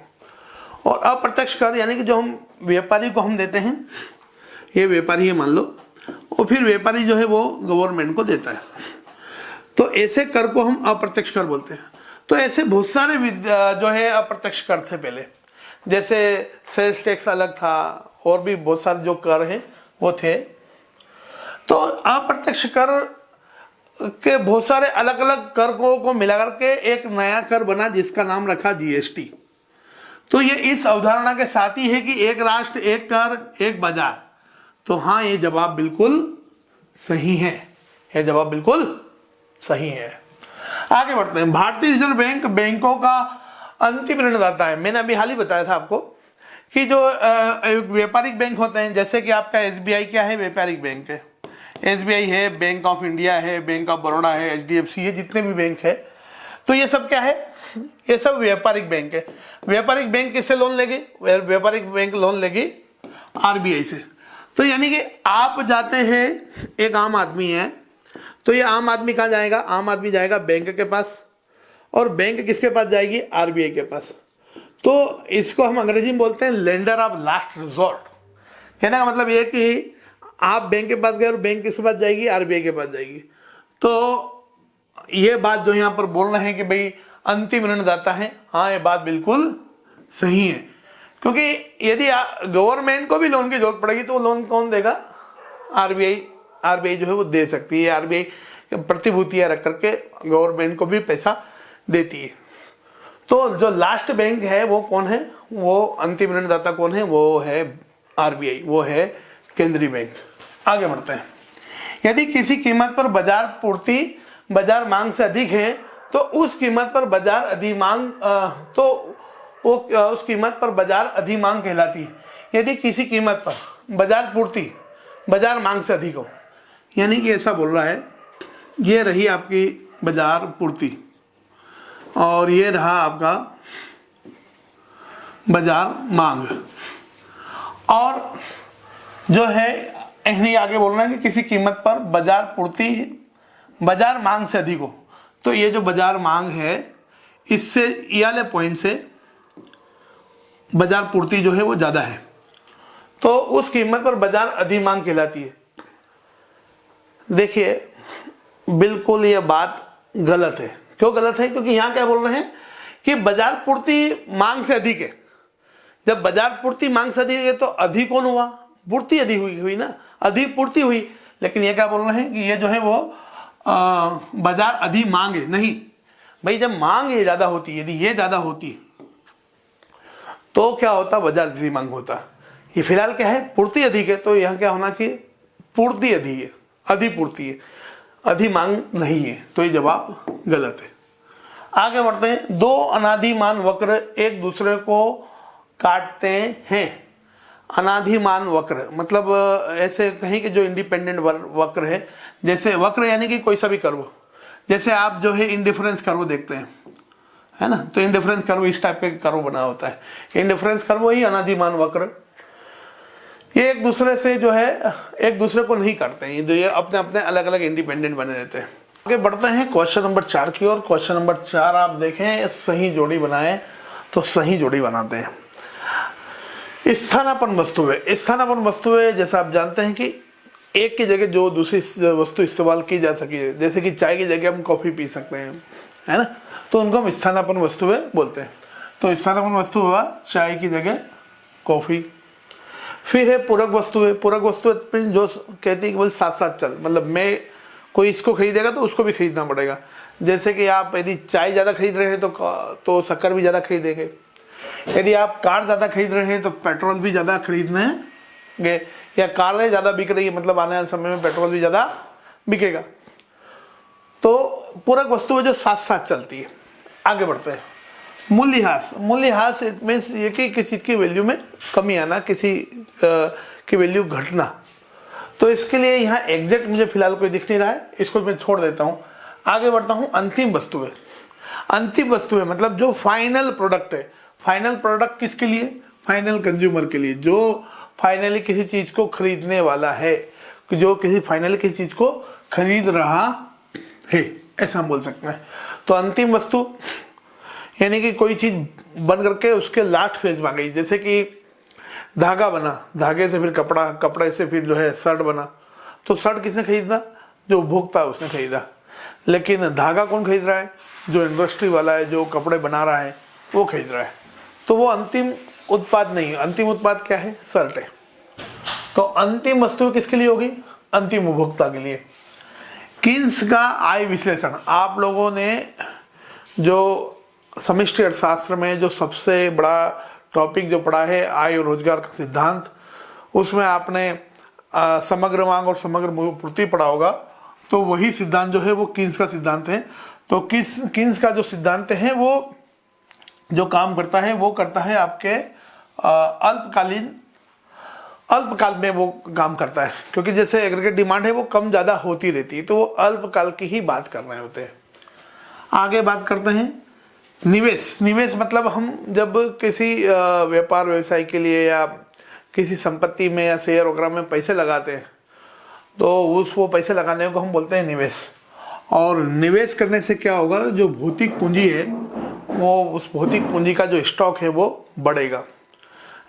S1: और अप्रत्यक्ष कर यानी कि जो हम व्यापारी को हम देते हैं, ये व्यापारी है मान लो, और फिर व्यापारी जो है वो गवर्नमेंट को देता है, तो ऐसे कर को हम अप्रत्यक्ष कर बोलते हैं। तो ऐसे बहुत सारे जो है अप्रत्यक्ष कर थे पहले, जैसे सेल्स टैक्स अलग था और भी बहुत सारे जो कर हैं वो थे। तो अप्रत्यक्ष कर के बहुत सारे अलग अलग कर को मिलाकर के एक नया कर बना जिसका नाम रखा जीएसटी। तो ये इस अवधारणा के साथ ही है कि एक राष्ट्र एक कर एक बाजार। तो हाँ, ये जवाब बिल्कुल सही है, ये जवाब बिल्कुल सही है। आगे बढ़ते हैं। भारतीय रिजर्व बैंक बैंकों का अंतिम ऋणदाता है। मैंने अभी हाल ही बताया था आपको कि जो व्यापारिक बैंक होते हैं, जैसे कि आपका एसबीआई क्या है? व्यापारिक बैंक है। एसबीआई है, बैंक ऑफ इंडिया है, बैंक ऑफ बड़ौदा है, एचडीएफसी है, जितने भी बैंक है, तो ये सब क्या है? ये सब व्यापारिक बैंक है। व्यापारिक बैंक किससे लोन लेगी? व्यापारिक बैंक लोन लेगी आरबीआई से। तो यानी कि आप जाते हैं, एक आम आदमी है, तो ये आम आदमी कहाँ जाएगा? आम आदमी जाएगा बैंक के पास, और बैंक किसके पास जाएगी? आरबीआई के पास। तो इसको हम अंग्रेजी में बोलते हैं लेंडर ऑफ लास्ट रिजॉर्ट। कहने का मतलब ये कि आप बैंक के पास गए और बैंक किसके पास जाएगी? आरबीआई के पास जाएगी। तो ये बात जो यहाँ पर बोल रहे हैं कि भाई अंतिम ऋणदाता है, हाँ ये बात बिल्कुल सही है, क्योंकि यदि गवर्नमेंट को भी लोन की जरूरत पड़ेगी तो लोन कौन देगा? आरबीआई जो है वो दे सकती है। आरबीआई प्रतिभूतियां रख करके गवर्नमेंट को भी पैसा देती है। तो जो लास्ट बैंक है वो कौन है? वो अंतिम ऋणदाता कौन है? वो है आरबीआई, वो है केंद्रीय बैंक। आगे बढ़ते हैं। यदि किसी कीमत पर बाजार पूर्ति बाजार मांग से अधिक है तो उस कीमत पर बाजार अधिमांग उस कीमत पर बाजार अधिमांग कहलाती है। यदि किसी कीमत पर बाजार पूर्ति बाजार मांग से अधिक हो, यानी कि ऐसा बोल रहा है, ये रही आपकी बाजार पूर्ति और ये रहा आपका बाजार मांग, और जो है यही आगे बोल रहे हैं कि किसी कीमत पर बाजार पूर्ति बाजार मांग से अधिक हो। तो ये जो बाजार मांग है, इससे ये वाले पॉइंट से बाजार पूर्ति जो है वो ज्यादा है, तो उस कीमत पर बाजार अधिमांग कहलाती है। देखिए बिल्कुल ये बात गलत है। क्यों गलत है? क्योंकि यहां क्या बोल रहे हैं कि बाजार पूर्ति मांग से अधिक है। जब बाजार पूर्ति मांग से अधिक है तो अधिक कौन हुआ? पूर्ति अधिक हुई ना, अधिक पूर्ति हुई। लेकिन ये क्या बोल रहे हैं कि ये जो है वो बाजार अधिक मांग है। नहीं भाई, जब मांग ये ज्यादा होती है, यदि ये ज्यादा होती तो क्या होता? बाजार अधिक मांग होता। ये फिलहाल क्या है? पूर्ति अधिक है, तो यहाँ क्या होना चाहिए? पूर्ति अधिक है, अधिक पूर्ति है, अधिक मांग नहीं है। तो ये जवाब गलत है। आगे बढ़ते हैं। 2 अनादिमान वक्र एक दूसरे को काटते हैं। अनादिमान वक्र मतलब ऐसे कहीं के जो इंडिपेंडेंट वक्र है, जैसे वक्र यानी कि कोई सा भी कर्व, जैसे आप जो है इंडिफरेंस कर्व देखते हैं, है ना, तो इंडिफरेंस कर्व इस टाइप के कर्व बना होता है। इंडिफरेंस कर्व ही अनादिमान वक्र। ये एक दूसरे से जो है एक दूसरे को नहीं करते हैं, ये अपने अपने अलग अलग इंडिपेंडेंट बने रहते हैं। आगे बढ़ते हैं क्वेश्चन नंबर 4 की ओर। क्वेश्चन नंबर 4 आप देखें, सही जोड़ी बनाएं, तो सही जोड़ी बनाते हैं। स्थानापन्न वस्तुएं, स्थानापन्न वस्तुएं जैसा आप जानते हैं कि एक की जगह जो दूसरी वस्तु इस्तेमाल की जा सके, जैसे कि चाय की जगह हम कॉफी पी सकते हैं, है ना, तो उनको हम स्थानापन्न वस्तुएं बोलते हैं। तो स्थानापन्न वस्तु हुआ चाय की जगह कॉफी। फिर है पूरक वस्तुएं। पूरक वस्तुएं जो कहती है कि बोल साथ साथ चल, मतलब मैं कोई इसको खरीदेगा तो उसको भी खरीदना पड़ेगा। जैसे कि आप यदि चाय ज़्यादा खरीद रहे हैं तो शक्कर भी ज़्यादा खरीदेंगे। यदि आप कार ज़्यादा खरीद रहे हैं तो पेट्रोल भी ज़्यादा खरीदनेंगे, या कार ज़्यादा बिक रही है मतलब आने वाले समय में पेट्रोल भी ज़्यादा बिकेगा। तो पूरक वस्तुएं जो साथ साथ चलती है। आगे बढ़ते हैं। मूल्यह्रास। मूल्यह्रास इट मीन्स ये कि किसी चीज़ की वैल्यू में कमी आना, किसी की वैल्यू घटना। तो इसके लिए यहाँ एग्जैक्ट मुझे फिलहाल कोई दिख नहीं रहा है, इसको मैं छोड़ देता हूँ। आगे बढ़ता हूँ। अंतिम वस्तुएं। अंतिम वस्तुएं मतलब जो फाइनल प्रोडक्ट है। फाइनल प्रोडक्ट किसके लिए? फाइनल कंज्यूमर के लिए, जो फाइनली किसी चीज़ को खरीदने वाला है, जो फाइनली किसी चीज़ को खरीद रहा है, ऐसा हम बोल सकते हैं। तो अंतिम वस्तु यानी कि कोई चीज़ बन करके उसके लास्ट फेज में आ गई। जैसे कि धागा बना, धागे से फिर कपड़ा, कपड़े से फिर जो है शर्ट बना। तो शर्ट किसने खरीदा? जो उपभोक्ता है उसने खरीदा। लेकिन धागा कौन खरीद रहा है? जो इंडस्ट्री वाला है, जो कपड़े बना रहा है, वो खरीद रहा है। तो वो अंतिम उत्पाद नहीं है। अंतिम उत्पाद क्या है? शर्ट है। तो अंतिम वस्तु किसके लिए होगी? अंतिम उपभोक्ता के लिए। कीन्स का आय विश्लेषण। आप लोगों ने जो समष्टि अर्थशास्त्र में जो सबसे बड़ा टॉपिक जो पढ़ा है, आय और रोजगार का सिद्धांत, उसमें आपने समग्र मांग और समग्र पूर्ति पढ़ा होगा। तो वही सिद्धांत जो है वो कीन्स का सिद्धांत है। तो कीन्स का जो सिद्धांत है वो जो काम करता है वो करता है आपके अल्पकाल में वो काम करता है, क्योंकि जैसे एग्रीगेट डिमांड है वो कम ज़्यादा होती रहती है, तो वो अल्पकाल की ही बात कर रहे होते हैं। आगे बात करते हैं निवेश। निवेश मतलब हम जब किसी व्यापार व्यवसाय के लिए या किसी संपत्ति में या शेयर वगैरह में पैसे लगाते हैं, तो वो पैसे लगाने को हम बोलते हैं निवेश। और निवेश करने से क्या होगा? जो भौतिक पूंजी है वो, उस भौतिक पूंजी का जो स्टॉक है वो बढ़ेगा।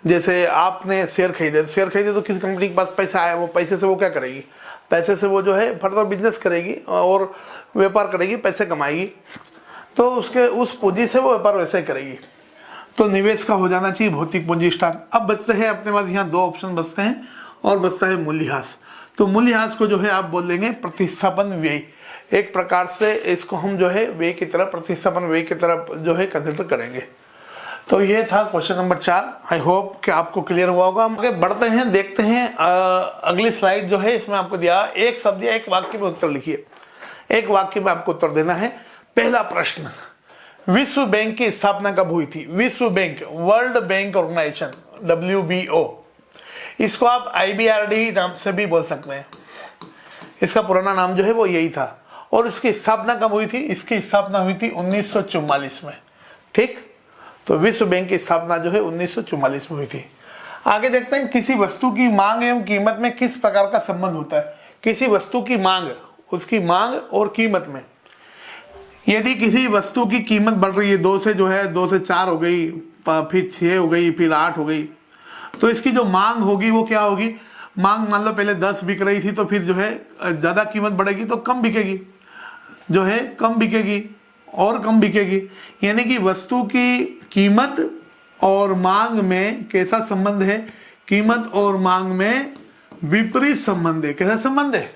S1: जैसे आपने शेयर खरीदे तो किस कंपनी के पास पैसा आया, वो पैसे से वो क्या करेगी? पैसे से वो जो है फर्दर बिजनेस करेगी और व्यापार करेगी, पैसे कमाएगी। तो उसके उस पूंजी से वो व्यापार वैसे करेगी। तो निवेश का हो जाना चाहिए भौतिक पूंजी स्टॉक। अब बचते हैं अपने पास यहाँ दो ऑप्शन बचते हैं और बचता है मूल्यह्रास। तो मूल्यह्रास को जो है आप बोल देंगे प्रतिस्थापन व्यय। एक प्रकार से इसको हम जो है व्यय की तरह, प्रतिस्थापन व्यय की तरह जो है कंसिडर करेंगे। तो ये था क्वेश्चन नंबर 4। आई होप कि आपको क्लियर हुआ होगा। हम आगे बढ़ते हैं, देखते हैं अगली स्लाइड जो है इसमें आपको दिया एक शब्द या एक वाक्य में उत्तर लिखिए। एक वाक्य में आपको उत्तर देना है। पहला प्रश्न, विश्व बैंक की स्थापना कब हुई थी? विश्व bank, world bank organisation, WBO। इसको आप IBRD नाम से भी बोल सकते हैं। इसका पुराना नाम जो है वो यही था। और इसकी स्थापना कब हुई थी? इसकी स्थापना हुई थी 1944 में। ठीक, तो विश्व बैंक की स्थापना जो है 1944 में हुई थी। आगे देखते हैं, किसी वस्तु की मांग एवं कीमत में किस प्रकार का संबंध होता है? किसी वस्तु की मांग, उसकी मांग और कीमत में, यदि किसी वस्तु की कीमत बढ़ रही है, 2 से जो है 2 से 4 हो गई, फिर 6 हो गई, फिर 8 हो गई, तो इसकी जो मांग होगी वो क्या होगी? मांग मान लो पहले 10 बिक रही थी, तो फिर जो है ज़्यादा कीमत बढ़ेगी तो कम बिकेगी, जो है कम बिकेगी और कम बिकेगी। यानी कि वस्तु की कीमत और मांग में कैसा संबंध है? कीमत और मांग में विपरीत संबंध है। कैसा संबंध है?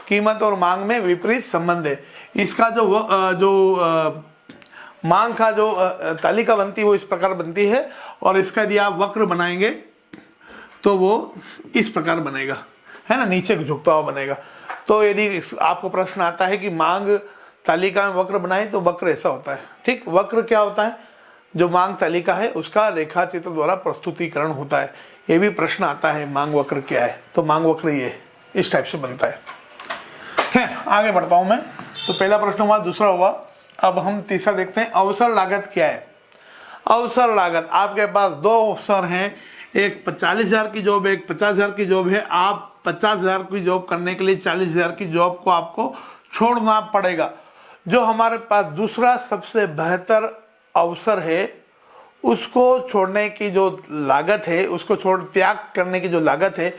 S1: कीमत और मांग में विपरीत संबंध है। इसका जो मांग का जो तालिका बनती है वो इस प्रकार बनती है, और इसका यदि आप वक्र बनाएंगे तो वो इस प्रकार बनेगा, है ना, नीचे झुकता हुआ बनेगा। तो यदि आपको प्रश्न आता है कि मांग तालिका में वक्र बनाए, तो वक्र ऐसा होता है। ठीक, वक्र क्या होता है? जो मांग तालिका है उसका रेखा चित्र द्वारा प्रस्तुतिकरण होता है। ये भी प्रश्न आता है, मांग वक्र क्या है? तो मांग वक्र ये इस टाइप से बनता है। आगे बढ़ता हूं मैं। तो पहला प्रश्न हुआ, दूसरा हुआ। अब हम तीसरा देखते हैं, अवसर लागत क्या है? अवसर लागत, आपके पास 2 अवसर हैं, एक 40,000 की जॉब है, एक 50,000 की जॉब है। आप 50,000 की जॉब करने के लिए 40,000 की जॉब को आपको छोड़ना पड़ेगा। जो हमारे पास दूसरा सबसे बेहतर अवसर है, उसको छोड़ने की जो लागत है, उसको त्याग करने की जो लागत है,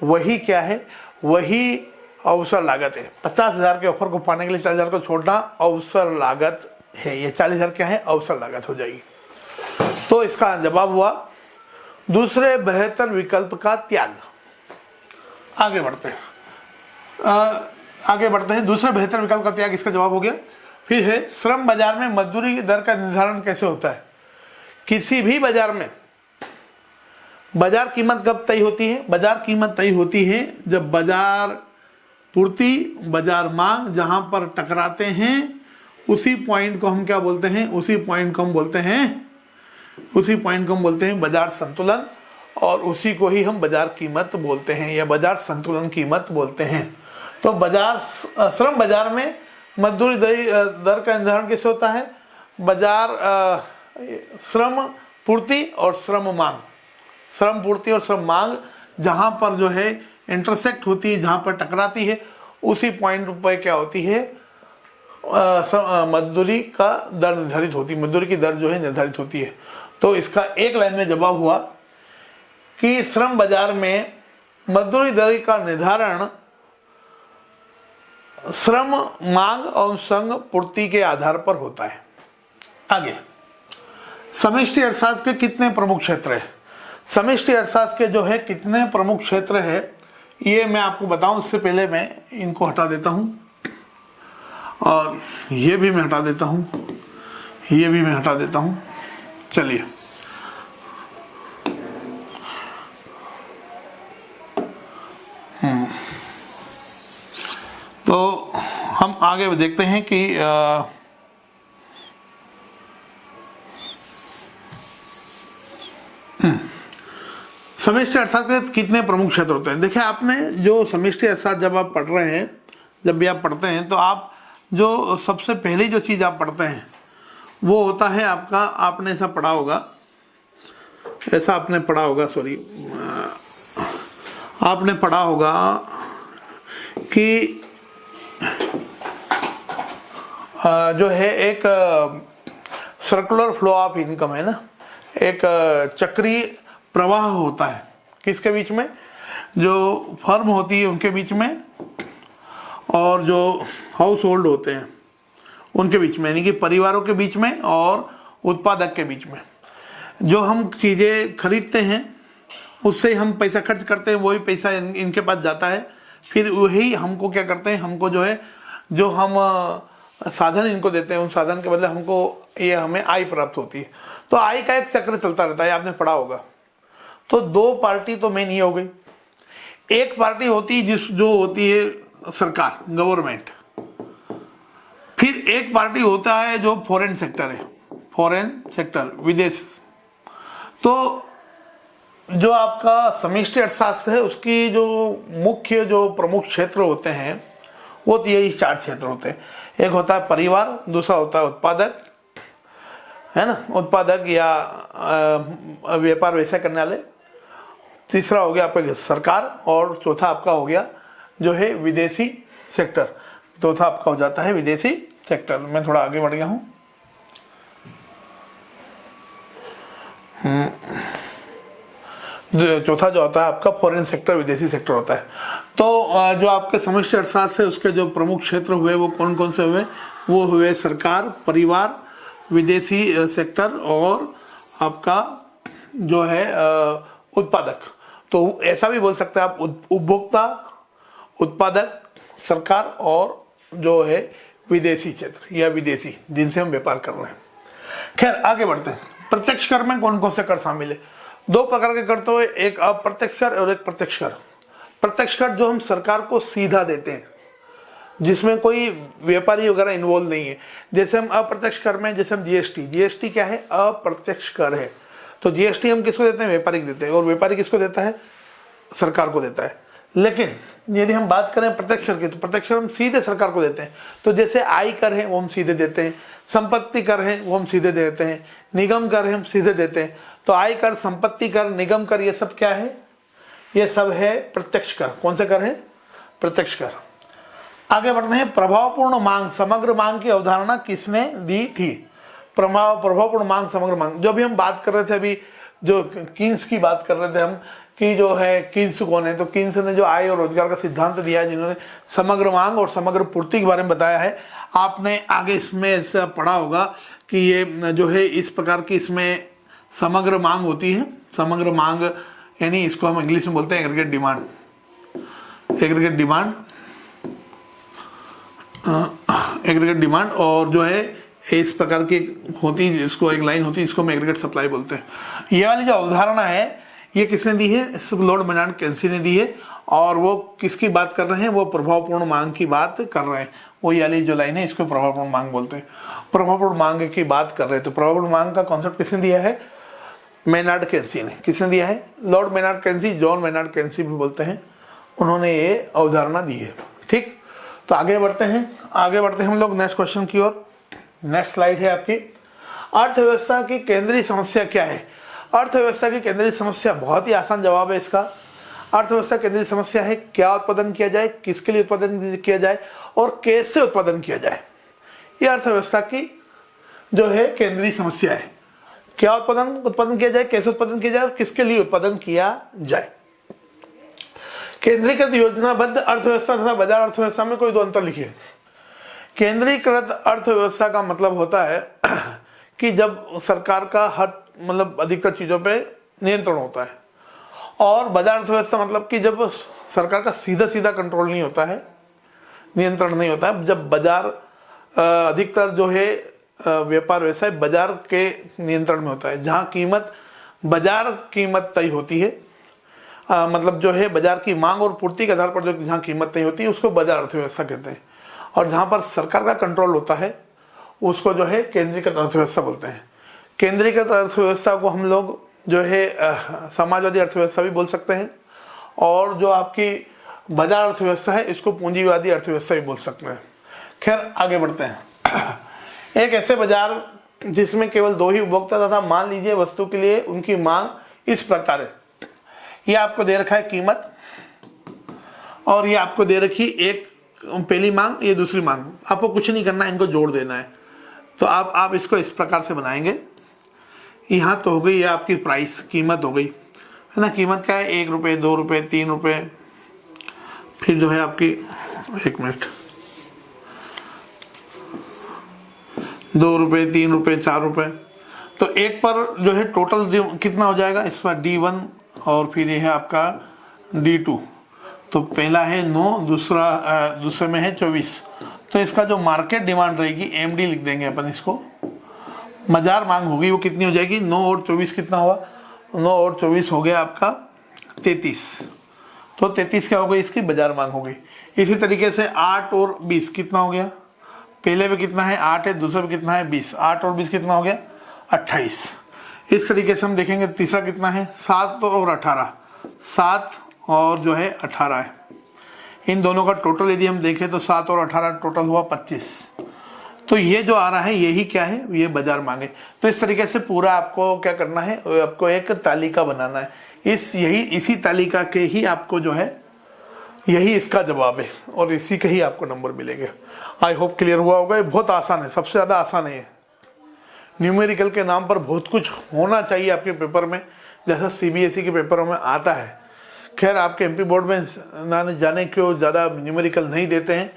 S1: वही क्या है, वही अवसर लागत है। 50,000 के ऑफर को पाने के लिए 40,000 को छोड़ना अवसर लागत है। ये 40,000 क्या है, अवसर लागत हो जाएगी। तो इसका जवाब हुआ दूसरे बेहतर विकल्प का त्याग। आगे बढ़ते हैं, दूसरे बेहतर विकल्प का त्याग, इसका जवाब हो गया। फिर है श्रम बाजार में मजदूरी की दर का निर्धारण कैसे होता है। किसी भी बाजार में बाजार कीमत कब तय होती है? बाजार कीमत तय होती है जब बाजार पूर्ति, बाजार मांग जहां पर टकराते हैं, उसी पॉइंट को हम क्या बोलते हैं, उसी पॉइंट को हम बोलते हैं बाजार संतुलन, और उसी को ही हम बाजार कीमत बोलते हैं या बाजार संतुलन कीमत बोलते हैं। तो श्रम बाजार में मजदूरी दर का निर्धारण कैसे होता है? बाजार श्रम पूर्ति और श्रम मांग, श्रम पूर्ति और श्रम मांग जहां पर जो है इंटरसेक्ट होती है, जहां पर टकराती है, उसी पॉइंट पर क्या होती है, मजदूरी का दर निर्धारित होती है, मजदूरी की दर जो है निर्धारित होती है। तो इसका एक लाइन में जवाब हुआ कि श्रम बाजार में मजदूरी दर का निर्धारण श्रम मांग और श्रम पूर्ति के आधार पर होता है। आगे, समष्टि अर्थशास्त्र के कितने प्रमुख क्षेत्र है? समष्टि अर्थशास्त्र के जो है कितने प्रमुख क्षेत्र है, ये मैं आपको बताऊं। उससे पहले मैं इनको हटा देता हूं, और ये भी मैं हटा देता हूं, ये भी मैं हटा देता हूं। चलिए, तो हम आगे देखते हैं कि समष्टि अर्थशास्त्र के कितने प्रमुख क्षेत्र होते हैं। देखिए, आपने जो समष्टि अर्थशास्त्र जब आप पढ़ रहे हैं, जब भी आप पढ़ते हैं, तो आप जो सबसे पहली जो चीज़ आप पढ़ते हैं वो होता है आपका, आपने ऐसा पढ़ा होगा, आपने पढ़ा होगा कि जो है एक सर्कुलर फ्लो ऑफ इनकम है ना, एक चक्रीय प्रवाह होता है किसके बीच में, जो फर्म होती है उनके बीच में, और जो हाउस होल्ड होते हैं उनके बीच में, यानी कि परिवारों के बीच में और उत्पादक के बीच में। जो हम चीज़ें खरीदते हैं उससे हम पैसा खर्च करते हैं, वही पैसा इनके पास जाता है, फिर वही हमको क्या करते हैं, हमको जो है, जो हम साधन इनको देते हैं, उन साधन के बदले हमको ये हमें आय प्राप्त होती है। तो आय का एक चक्र चलता रहता है, आपने पढ़ा होगा। तो दो पार्टी तो मेन ही हो गई। एक पार्टी होती है जो होती है सरकार, गवर्नमेंट। फिर एक पार्टी होता है जो फॉरेन सेक्टर है, फॉरेन सेक्टर, विदेश। तो जो आपका समष्टि अर्थशास्त्र है उसकी जो मुख्य जो प्रमुख क्षेत्र होते हैं वो तो यही 4 क्षेत्र होते हैं। एक होता है परिवार, दूसरा होता है उत्पादक, है ना, उत्पादक या व्यापार वैसे करने वाले, तीसरा हो गया आपका सरकार, और चौथा आपका हो गया जो है विदेशी सेक्टर। चौथा आपका हो जाता है विदेशी सेक्टर। मैं थोड़ा आगे बढ़ गया हूं। चौथा जो होता है आपका फॉरेन सेक्टर, विदेशी सेक्टर होता है। तो जो आपके समष्टि अर्थशास्त्र है उसके जो प्रमुख क्षेत्र हुए वो कौन कौन से हुए? वो हुए सरकार, परिवार, विदेशी सेक्टर और आपका जो है उत्पादक। तो ऐसा भी बोल सकते हैं आप, उपभोक्ता, उत्पादक, सरकार और जो है विदेशी क्षेत्र या विदेशी जिनसे हम व्यापार कर रहे हैं। खैर, आगे बढ़ते हैं। प्रत्यक्ष कर में कौन कौन से कर शामिल है? 2 प्रकार के कर तो है, एक अप्रत्यक्ष कर और एक प्रत्यक्ष कर। प्रत्यक्ष कर जो हम सरकार को सीधा देते हैं, जिसमें कोई व्यापारी वगैरह इन्वॉल्व नहीं है। जैसे हम अप्रत्यक्ष कर में, जैसे हम जीएसटी क्या है? अप्रत्यक्ष कर है। तो जीएसटी हम किसको देते हैं? व्यापारी को देते हैं, और व्यापारी किसको देता है? सरकार को देता है। लेकिन यदि हम बात करें प्रत्यक्ष कर की, तो प्रत्यक्ष कर हम सीधे सरकार को देते हैं। तो जैसे आय कर है वो हम सीधे देते हैं, संपत्ति कर है वो हम सीधे देते हैं, निगम कर है हम सीधे देते हैं। तो आय कर, संपत्ति कर, निगम कर, ये सब क्या है? ये सब है प्रत्यक्ष कर। कौन से कर है? प्रत्यक्ष कर। आगे बढ़ते हैं। प्रभावपूर्ण मांग, समग्र मांग की अवधारणा किसने दी थी? प्रभावपूर्ण मांग, समग्र मांग, जो भी हम बात कर रहे थे अभी, जो कीन्स की बात कर रहे थे हम कि जो है कीन्स कौन है, तो कीन्स ने जो आय और रोजगार का सिद्धांत दिया है, जिन्होंने समग्र मांग और समग्र पूर्ति के बारे में बताया है। आपने आगे इसमें ऐसा पढ़ा होगा कि ये जो है इस प्रकार की इसमें समग्र मांग होती है। समग्र मांग यानी इसको हम इंग्लिश में बोलते हैं aggregate demand. Aggregate demand, aggregate demand, और जो है इस प्रकार की होती है, इसको एक लाइन होती है, इसको हम एग्रीगेट सप्लाई बोलते हैं। ये वाली जो अवधारणा है ये किसने दी है? लॉर्ड मेनार्ड केंसी ने दी है। और वो किसकी बात कर रहे हैं? वो प्रभावपूर्ण मांग की बात कर रहे हैं। वो ये वाली जो लाइन है इसको प्रभावपूर्ण मांग बोलते हैं। प्रभावपूर्ण मांग की बात कर रहे हैं, तो प्रभावपूर्ण मांग का कॉन्सेप्ट किसने दिया है? मेनार्ड केंसी ने। किसने दिया है? लॉर्ड मेनार्ड केंसी, जॉन मेनार्ड केंसी भी बोलते हैं, उन्होंने ये अवधारणा दी है। ठीक, तो आगे बढ़ते हैं। आगे बढ़ते हैं हम लोग नेक्स्ट क्वेश्चन की ओर। नेक्स्ट स्लाइड है आपकी। अर्थव्यवस्था की केंद्रीय समस्या क्या है? अर्थव्यवस्था की केंद्रीय समस्या, बहुत ही आसान जवाब है इसका। अर्थव्यवस्था केंद्रीय समस्या है क्या उत्पादन किया जाए, किसके लिए उत्पादन किया जाए और कैसे उत्पादन किया जाए। यह अर्थव्यवस्था की जो है केंद्रीय समस्या है। क्या उत्पादन किया जाए, कैसे उत्पादन किया जाए और किसके लिए उत्पादन किया जाए। केंद्रीकृत योजनाबद्ध अर्थव्यवस्था तथा बाजार अर्थव्यवस्था में कोई दो अंतर लिखिए। केंद्रीकृत अर्थव्यवस्था का मतलब होता है कि जब सरकार का हर मतलब अधिकतर चीजों पे नियंत्रण होता है, और बाजार अर्थव्यवस्था मतलब कि जब सरकार का सीधा सीधा कंट्रोल नहीं होता है, नियंत्रण नहीं होता है, जब बाजार अधिकतर जो है व्यापार व्यवसाय बाजार के नियंत्रण में होता है, जहां कीमत बाजार कीमत तय होती है, मतलब जो है बाजार की मांग और पूर्ति के आधार पर जो जहां कीमत तय होती है उसको बाजार अर्थव्यवस्था कहते हैं। और जहां पर सरकार का कंट्रोल होता है उसको जो है केंद्रीकृत अर्थव्यवस्था बोलते हैं। केंद्रीकृत अर्थव्यवस्था को हम लोग जो है समाजवादी अर्थव्यवस्था भी बोल सकते हैं, और जो आपकी बाजार अर्थव्यवस्था है इसको पूंजीवादी अर्थव्यवस्था भी बोल सकते हैं। खैर आगे बढ़ते हैं। एक ऐसे बाजार जिसमें केवल दो ही उपभोक्ता तथा मान लीजिए वस्तु के लिए उनकी मांग इस प्रकार है। ये आपको दे रखा है कीमत, और ये आपको दे रखी एक पहली मांग, ये दूसरी मांग। आपको कुछ नहीं करना है, इनको जोड़ देना है। तो आप इसको इस प्रकार से बनाएंगे। यहाँ तो हो गई ये आपकी प्राइस, कीमत हो गई है ना। कीमत क्या है? 1 रुपये, 2 रुपये, 3 रुपये, फिर जो है आपकी 1 मिनट 2 रुपये, 3 रुपये, 4 रुपये। तो एक पर जो है टोटल कितना हो जाएगा? इस पर D1 और फिर ये है आपका D2। तो पहला है 9, दूसरे में है 24। तो इसका जो मार्केट डिमांड रहेगी MD लिख देंगे अपन इसको। बाजार मांग होगी वो कितनी हो जाएगी? 9 और 24 कितना हुआ? 9 और 24 हो गया आपका 33। तो 33 क्या हो गई? इसकी बाजार मांग हो गई। इसी तरीके से 8 और 20 कितना हो गया? पहले में कितना है? 8 है, दूसरे में कितना है? 20। 8 और 20 कितना हो गया? 28। इस तरीके से हम देखेंगे तीसरा कितना है? 7 और 18। 7 और जो है 18 है। इन दोनों का टोटल यदि हम देखें तो 7 और 18 टोटल हुआ 25। तो ये जो आ रहा है यही क्या है? ये बाजार मांगे। तो इस तरीके से पूरा आपको क्या करना है? आपको एक तालिका बनाना है। इसी तालिका के ही आपको जो है यही इसका जवाब है, और इसी के ही आपको नंबर मिलेंगे। आई होप क्लियर हुआ होगा। ये बहुत आसान है, सबसे ज्यादा आसान है। न्यूमेरिकल के नाम पर बहुत कुछ होना चाहिए आपके पेपर में, जैसा CBSE के पेपरों में आता है। खैर आपके MP बोर्ड में ना जाने क्यों ज़्यादा न्यूमेरिकल नहीं देते हैं,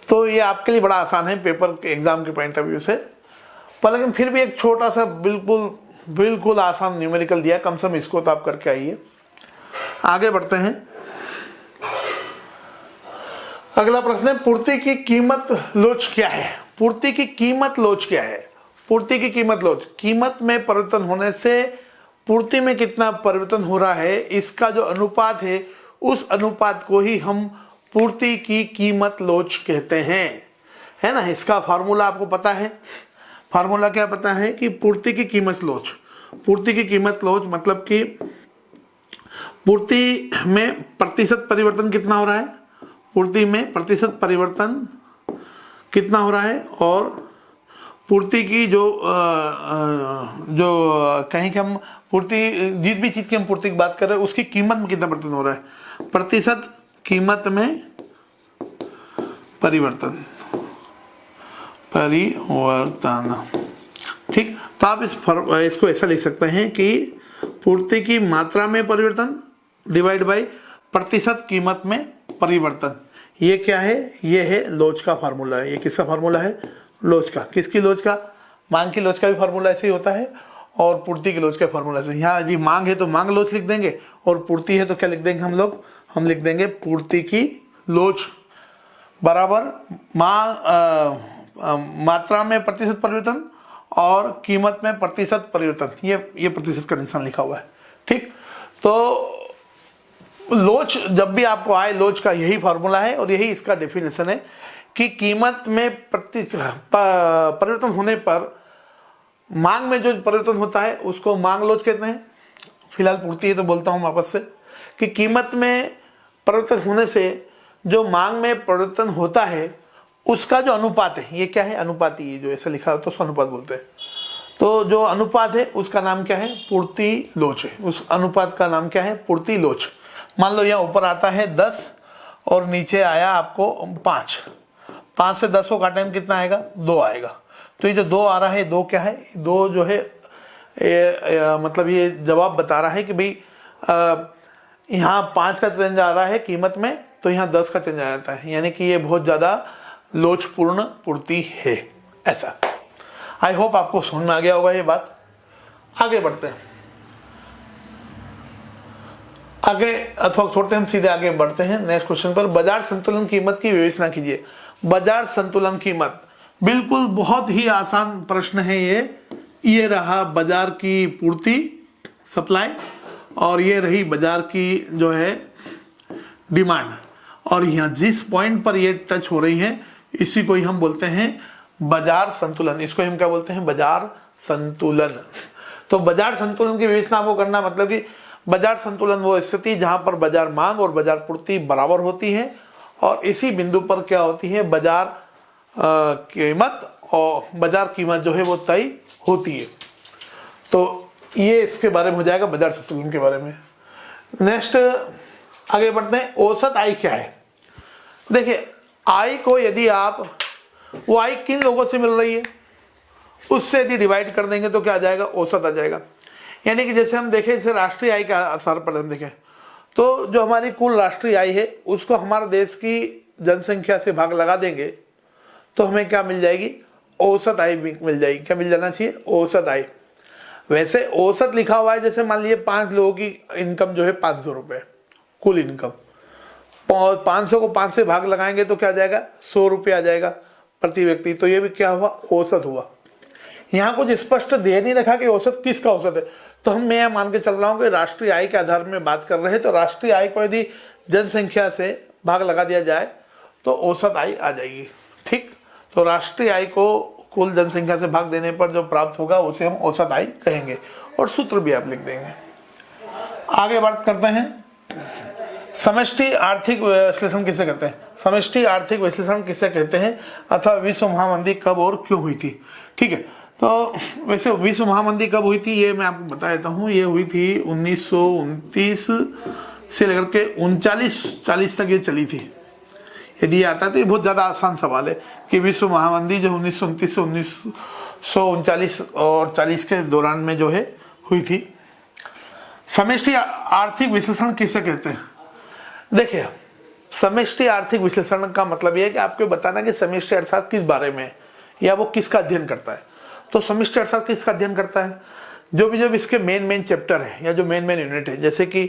S1: तो ये आपके लिए बड़ा आसान है पेपर के एग्जाम के पॉइंट ऑफ व्यू से। पर लेकिन फिर भी एक छोटा सा बिल्कुल आसान न्यूमेरिकल दिया, कम से कम इसको तो आप करके आइए। आगे बढ़ते हैं। अगला प्रश्न है, पूर्ति की कीमत लोच क्या है? पूर्ति की कीमत लोच क्या है? पूर्ति की कीमत लोच, कीमत में परिवर्तन होने से पूर्ति में कितना परिवर्तन हो रहा है, इसका जो अनुपात है उस अनुपात को ही हम पूर्ति की कीमत लोच कहते हैं, है ना। इसका फार्मूला आपको पता है। फार्मूला क्या पता है? कि पूर्ति की कीमत लोच। पूर्ति की कीमत लोच मतलब कि पूर्ति में प्रतिशत परिवर्तन कितना हो रहा है, पूर्ति में प्रतिशत परिवर्तन कितना हो रहा है, और पूर्ति की जो कहीं कि हम पूर्ति, जिस भी चीज की हम पूर्ति की बात कर रहे हैं उसकी कीमत में कितना परिवर्तन हो रहा है, प्रतिशत कीमत में परिवर्तन, ठीक। तो आप इसको ऐसा लिख सकते हैं कि पूर्ति की मात्रा में परिवर्तन डिवाइड बाय प्रतिशत कीमत में परिवर्तन। ये क्या है, ये है लोच का फार्मूला है। ये किसका फार्मूला है, लोच का। किसकी लोच का, मांग की लोच का भी फार्मूला ऐसे ही होता है और पूर्ति की लोच का फार्मूला ऐसे। यहाँ यदि मांग है तो मांग लोच लिख देंगे और पूर्ति है तो क्या लिख देंगे हम लोग, हम लिख देंगे पूर्ति की लोच बराबर मात्रा में प्रतिशत परिवर्तन और कीमत में प्रतिशत परिवर्तन। ये प्रतिशत का निशान लिखा हुआ है, ठीक। तो लोच जब भी आपको आए, लोच का यही फार्मूला है और यही इसका डेफिनेशन है कि कीमत में परिवर्तन होने पर मांग में जो परिवर्तन होता है उसको मांग लोच कहते हैं। फिलहाल पूर्ति है तो बोलता हूं वापस से कि कीमत में परिवर्तन होने से जो मांग में परिवर्तन होता है उसका जो अनुपात है, ये क्या है, अनुपात। ये जो ऐसा लिखा होता है उसको अनुपात बोलते हैं। तो जो अनुपात है उसका नाम क्या है, पूर्ति लोच है। उस अनुपात का नाम क्या है, पूर्ति लोच। मान लो यहाँ ऊपर आता है 10 और नीचे आया आपको 5 से 10 को काटेंगे कितना आएगा, 2 आएगा। तो ये जो 2 आ रहा है, 2 क्या है, 2 जो है मतलब ये जवाब बता रहा है कि भाई यहाँ 5 का चेंज आ रहा है कीमत में, तो यहाँ 10 का चेंज आ जाता है, यानी कि ये बहुत ज्यादा लोचपूर्ण पूर्ति है। ऐसा आई होप आपको समझ में आ गया होगा ये बात। आगे बढ़ते हैं, आगे अथवा छोड़ते हैं, हम सीधे आगे बढ़ते हैं नेक्स्ट क्वेश्चन पर। बाजार संतुलन कीमत की विवेचना कीजिए। बाजार संतुलन कीमत, बिल्कुल बहुत ही आसान प्रश्न है ये रहा बाजार की पूर्ति सप्लाई और ये रही बाजार की जो है डिमांड, और यहाँ जिस पॉइंट पर ये टच हो रही है इसी को ही हम बोलते हैं बाजार संतुलन। इसको हम क्या बोलते हैं, बाजार संतुलन। तो बाजार संतुलन की विवेचना को करना मतलब कि बाजार संतुलन वो स्थिति जहां पर बाजार मांग और बाजार पूर्ति बराबर होती है और इसी बिंदु पर क्या होती है, बाजार कीमत और बाजार कीमत जो है वो तय होती है। तो ये इसके बारे में हो जाएगा, बाजार संतुलन के बारे में। नेक्स्ट आगे बढ़ते हैं, औसत आय क्या है। देखिए आय को यदि आप, वो आय किन लोगों से मिल रही है उससे यदि डिवाइड कर देंगे तो क्या आ जाएगा, औसत आ जाएगा। यानी कि जैसे हम देखें, जैसे राष्ट्रीय आय के आधार पर हम देखें तो जो हमारी कुल राष्ट्रीय आय है उसको हमारे देश की जनसंख्या से भाग लगा देंगे तो हमें क्या मिल जाएगी, औसत आय मिल जाएगी। क्या मिल जाना चाहिए, औसत आय। वैसे औसत लिखा हुआ है, जैसे मान लीजिए 5 लोगों की इनकम जो है 500 रुपए कुल इनकम, और 500 को 5 से भाग लगाएंगे तो क्या आ जाएगा, 100 रुपये आ जाएगा प्रति व्यक्ति। तो ये भी क्या हुआ, औसत हुआ। यहाँ कुछ स्पष्ट दे नहीं रखा कि औसत किसका औसत है, तो मैं यह मान के चल रहा हूँ कि राष्ट्रीय आय के आधार में बात कर रहे हैं, तो राष्ट्रीय आय को यदि जनसंख्या से भाग लगा दिया जाए तो औसत आय आ जाएगी, ठीक। तो राष्ट्रीय आय को कुल जनसंख्या से भाग देने पर जो प्राप्त होगा उसे हम औसत आय कहेंगे, और सूत्र भी आप लिख देंगे। आगे बात करते हैं, समष्टि आर्थिक विश्लेषण किसे कहते हैं। समष्टि आर्थिक विश्लेषण किसे कहते हैं अथवा विश्व महामंदी कब और क्यों हुई थी, ठीक है। तो वैसे विश्व महामंदी कब हुई थी ये मैं आपको बता देता हूँ। ये हुई थी 1929 से लेकर के 39-40 तक ये चली थी। यदि आता है तो ये बहुत ज़्यादा आसान सवाल है कि विश्व महामंदी जो 1929 से 1939 और 40 के दौरान में जो है हुई थी। समष्टि आर्थिक विश्लेषण किसे कहते हैं। देखिए समष्टि आर्थिक विश्लेषण का मतलब यह है कि आपको बताना कि समष्टि अर्थशास्त्र किस बारे में है या वो किसका अध्ययन करता है। तो समष्टि अर्थशास्त्र किसका अध्ययन करता है, जो इसके मेन चैप्टर है या जो मेन यूनिट है, जैसे कि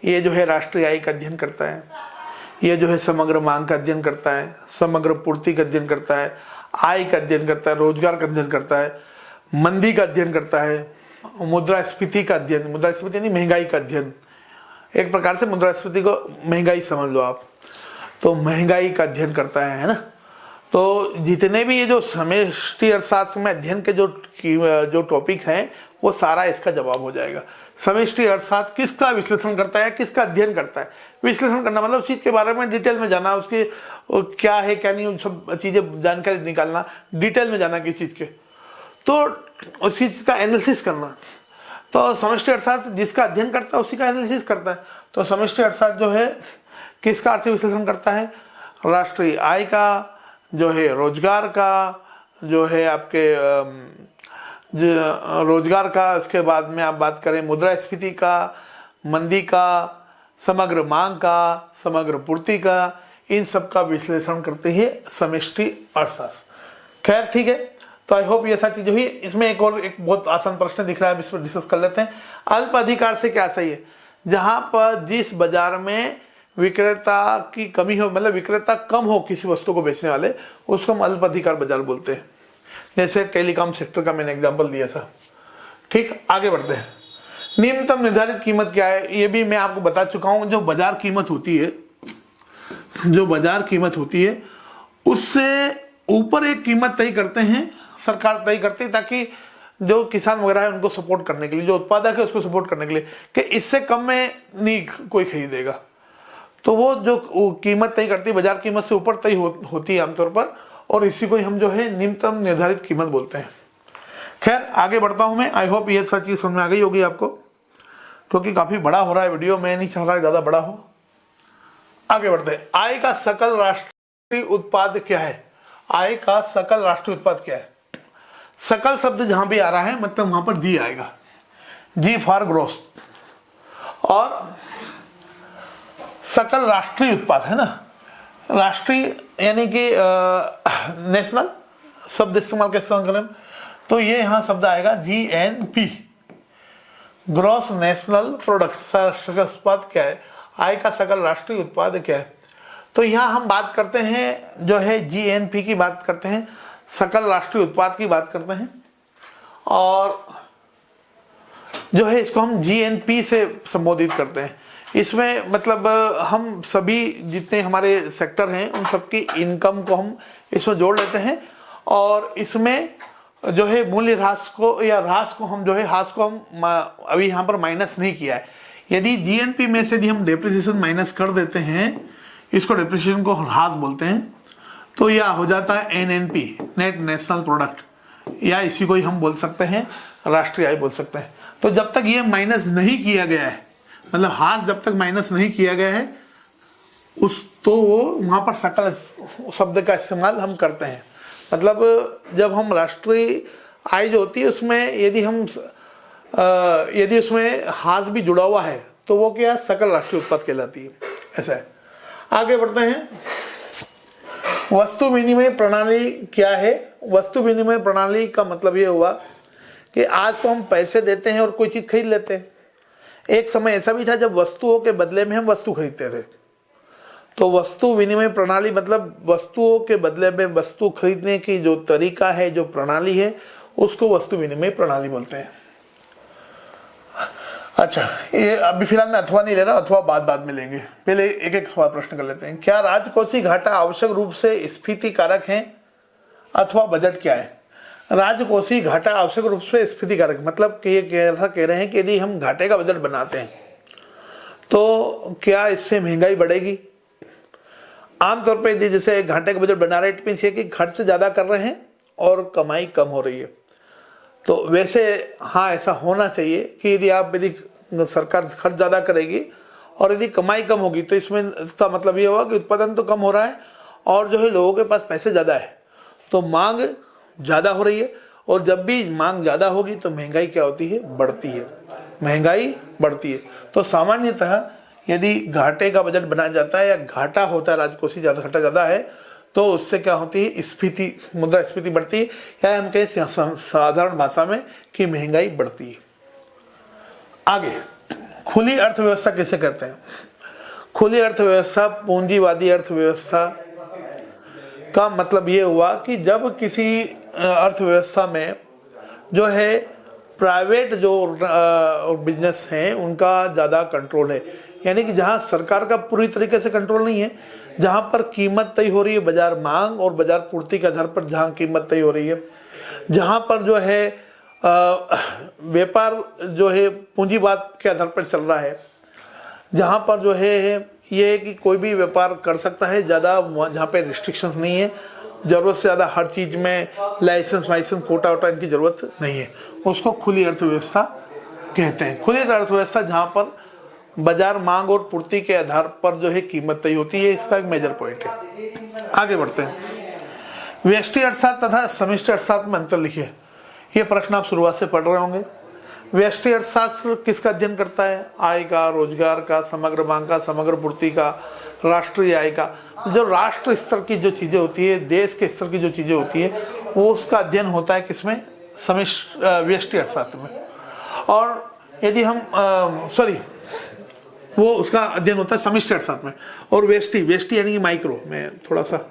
S1: ये जो है राष्ट्रीय आय का अध्ययन करता है, ये जो है समग्र मांग का अध्ययन करता है, समग्र पूर्ति का अध्ययन करता है, आय का अध्ययन करता है, रोजगार का अध्ययन करता है, मंदी का अध्ययन करता है, मुद्रास्फीति का अध्ययन, मुद्रास्फीति नहीं महंगाई का अध्ययन, एक प्रकार से मुद्रास्फीति को महंगाई समझ लो आप, तो महंगाई का अध्ययन करता है ना। तो जितने भी ये जो समष्टि अर्थशास्त्र में अध्ययन के जो टॉपिक हैं वो सारा इसका जवाब हो जाएगा। समष्टि अर्थशास्त्र किसका विश्लेषण करता है, किसका अध्ययन करता है। विश्लेषण करना मतलब उस चीज के बारे में डिटेल में जाना, उसके क्या है क्या नहीं, उन सब चीजें जानकारी निकालना, डिटेल में जाना किसी चीज के। तो उसी चीज़ का एनालिसिस करना। तो समष्टि अर्थशास्त्र जिसका अध्ययन करता है उसी का एनालिसिस करता है। तो समष्टि अर्थशास्त्र जो है किसका आर्थिक विश्लेषण करता है? राष्ट्रीय आय का, जो है रोजगार का, जो है आपके रोजगार का, उसके बाद में आप बात करें मुद्रास्फीति का, मंदी का, समग्र मांग का, समग्र पूर्ति का, इन सब का विश्लेषण करते हैं समष्टि अर्थशास्त्र। खैर ठीक है, तो आई होप ये सारी चीजें हुई। इसमें एक और एक बहुत आसान प्रश्न दिख रहा है, इस पर डिस्कस कर लेते हैं। अल्प अधिकार से क्या सही है? जहां पर जिस बाजार में विक्रेता की कमी हो, मतलब विक्रेता कम हो किसी वस्तु को बेचने वाले, उसको हम अल्प अधिकार बाजार बोलते हैं। जैसे टेलीकॉम सेक्टर का मैंने एग्जांपल दिया था। ठीक, आगे बढ़ते हैं। न्यूनतम निर्धारित कीमत क्या है? ये भी मैं आपको बता चुका हूं। जो बाजार कीमत होती है, जो बाजार कीमत होती है उससे ऊपर एक कीमत तय करते हैं, सरकार तय करती है, ताकि जो किसान वगैरह है उनको सपोर्ट करने के लिए, जो उत्पादक है उसको सपोर्ट करने के लिए, कि इससे कम में नहीं कोई खरीदेगा। तो वो जो कीमत तय करती है बाजार कीमत से ऊपर तय होती है आमतौर पर, और इसी को हम जो है न्यूनतम निर्धारित कीमत बोलते हैं। खैर आगे बढ़ता हूं मैं। आई होप ये सब चीज समझ में आ गई होगी आपको, क्योंकि काफी बड़ा हो रहा है वीडियो, मैं नहीं चाह रहा ज्यादा बड़ा हो। आगे बढ़ते हैं। आय का सकल राष्ट्रीय उत्पाद क्या है? आय का सकल राष्ट्रीय उत्पाद क्या है? सकल शब्द जहां भी आ रहा है मतलब वहां पर जी आएगा, जी फॉर ग्रोथ। और सकल राष्ट्रीय उत्पाद है ना, राष्ट्रीय यानी कि नेशनल शब्द इस्तेमाल कैसे करें, तो ये यहां शब्द आएगा GNP, ग्रॉस नेशनल प्रोडक्ट। सकल उत्पाद क्या है? आय का सकल राष्ट्रीय उत्पाद क्या है? तो यहां हम बात करते हैं जो है GNP की बात करते हैं, सकल राष्ट्रीय उत्पाद की बात करते हैं, और जो है इसको हम GNP से संबोधित करते हैं। इसमें मतलब हम सभी जितने हमारे सेक्टर हैं उन सबकी इनकम को हम इसमें जोड़ लेते हैं, और इसमें जो है मूल्य ह्रास को या ह्रास को हम जो है ह्रास को हम अभी यहाँ पर माइनस नहीं किया है। यदि GNP में से यदि हम डेप्रिसिएशन माइनस कर देते हैं, इसको डेप्रिसिएशन को ह्रास बोलते हैं, तो यह हो जाता है NNP, नेट नेशनल प्रोडक्ट, या इसी को ही हम बोल सकते हैं राष्ट्रीय आय बोल सकते हैं। तो जब तक ये माइनस नहीं किया गया है, मतलब ह्रास जब तक माइनस नहीं किया गया है तो वो वहां पर सकल शब्द का इस्तेमाल हम करते हैं। मतलब जब हम राष्ट्रीय आय जो होती है उसमें यदि उसमें ह्रास भी जुड़ा हुआ है तो वो क्या सकल राष्ट्रीय उत्पाद कहलाती है। ऐसा है। आगे बढ़ते हैं। वस्तु विनिमय प्रणाली क्या है? वस्तु विनिमय प्रणाली का मतलब ये हुआ कि आज तो हम पैसे देते हैं और कोई चीज खरीद लेते हैं। एक समय ऐसा भी था जब वस्तुओं के बदले में हम वस्तु खरीदते थे। तो वस्तु विनिमय प्रणाली मतलब वस्तुओं के बदले में वस्तु खरीदने की जो तरीका है, जो प्रणाली है, उसको वस्तु विनिमय प्रणाली बोलते हैं। अच्छा, ये अभी फिलहाल मैं अथवा नहीं ले रहा, अथवा बाद में लेंगे। पहले एक एक सवाल प्रश्न कर लेते हैं। क्या राजकोषीय घाटा आवश्यक रूप से स्फीति कारक है अथवा बजट क्या है? राजकोषीय घाटा आवश्यक रूप से स्फीति कारक मतलब कि ये ऐसा कह रहे हैं कि यदि हम घाटे का बजट बनाते हैं तो क्या इससे महंगाई बढ़ेगी? आमतौर पर यदि जैसे घाटे का बजट बना रहे, इट मींस ये कि खर्च ज्यादा कर रहे हैं और कमाई कम हो रही है। तो वैसे हाँ, ऐसा होना चाहिए कि यदि सरकार खर्च ज्यादा करेगी और यदि कमाई कम होगी तो इसमें इसका मतलब ये होगा कि उत्पादन तो कम हो रहा है और जो है लोगों के पास पैसे ज्यादा है, तो मांग ज्यादा हो रही है। और जब भी मांग ज्यादा होगी तो महंगाई क्या होती है? बढ़ती है। महंगाई बढ़ती है। तो सामान्यतः यदि घाटे का बजट बनाया जाता है या घाटा होता है, राजकोषीय घाटा ज्यादा है, तो उससे क्या होती है? स्फीति, मुद्रास्फीति बढ़ती है, या हम कहें साधारण भाषा में कि महंगाई बढ़ती है। आगे, खुली अर्थव्यवस्था किसे कहते हैं? खुली अर्थव्यवस्था पूंजीवादी अर्थव्यवस्था का मतलब ये हुआ कि जब किसी अर्थव्यवस्था में जो है प्राइवेट जो बिजनेस हैं उनका ज़्यादा कंट्रोल है, यानी कि जहां सरकार का पूरी तरीके से कंट्रोल नहीं है, जहां पर कीमत तय हो रही है बाजार मांग और बाजार पूर्ति के आधार पर, जहां कीमत तय हो रही है, जहां पर जो है व्यापार जो है पूंजीवाद के आधार पर चल रहा है, जहां पर जो है ये कि कोई भी व्यापार कर सकता है, ज़्यादा जहाँ पे रिस्ट्रिक्शंस नहीं है, जरूरत से ज़्यादा हर चीज़ में लाइसेंस वाइसेंस कोटा वोटा इनकी ज़रूरत नहीं है। उसको खुली अर्थव्यवस्था कहते हैं। खुली अर्थव्यवस्था जहाँ पर बाजार मांग और पूर्ति के आधार पर जो है कीमत तय होती है, इसका एक मेजर पॉइंट है। आगे बढ़ते हैं। व्यष्टि अर्थशास्त्र तथा समष्टि अर्थशास्त्र में अंतर लिखिए। ये प्रश्न आप शुरुआत से पढ़ रहे होंगे। व्यष्टि अर्थशास्त्र किसका अध्ययन करता है? आय का, रोजगार का, समग्र मांग का, समग्र पूर्ति का, राष्ट्रीय आय का। जो राष्ट्र स्तर की जो चीजें होती है, देश के स्तर की जो चीजें होती है, वो उसका अध्ययन होता है किसमें? व्यष्टि अर्थशास्त्र में। और यदि हम वो उसका अध्ययन होता है समष्टि अर्थशास्त्र में। और व्यष्टि यानी कि माइक्रो, मैं थोड़ा सा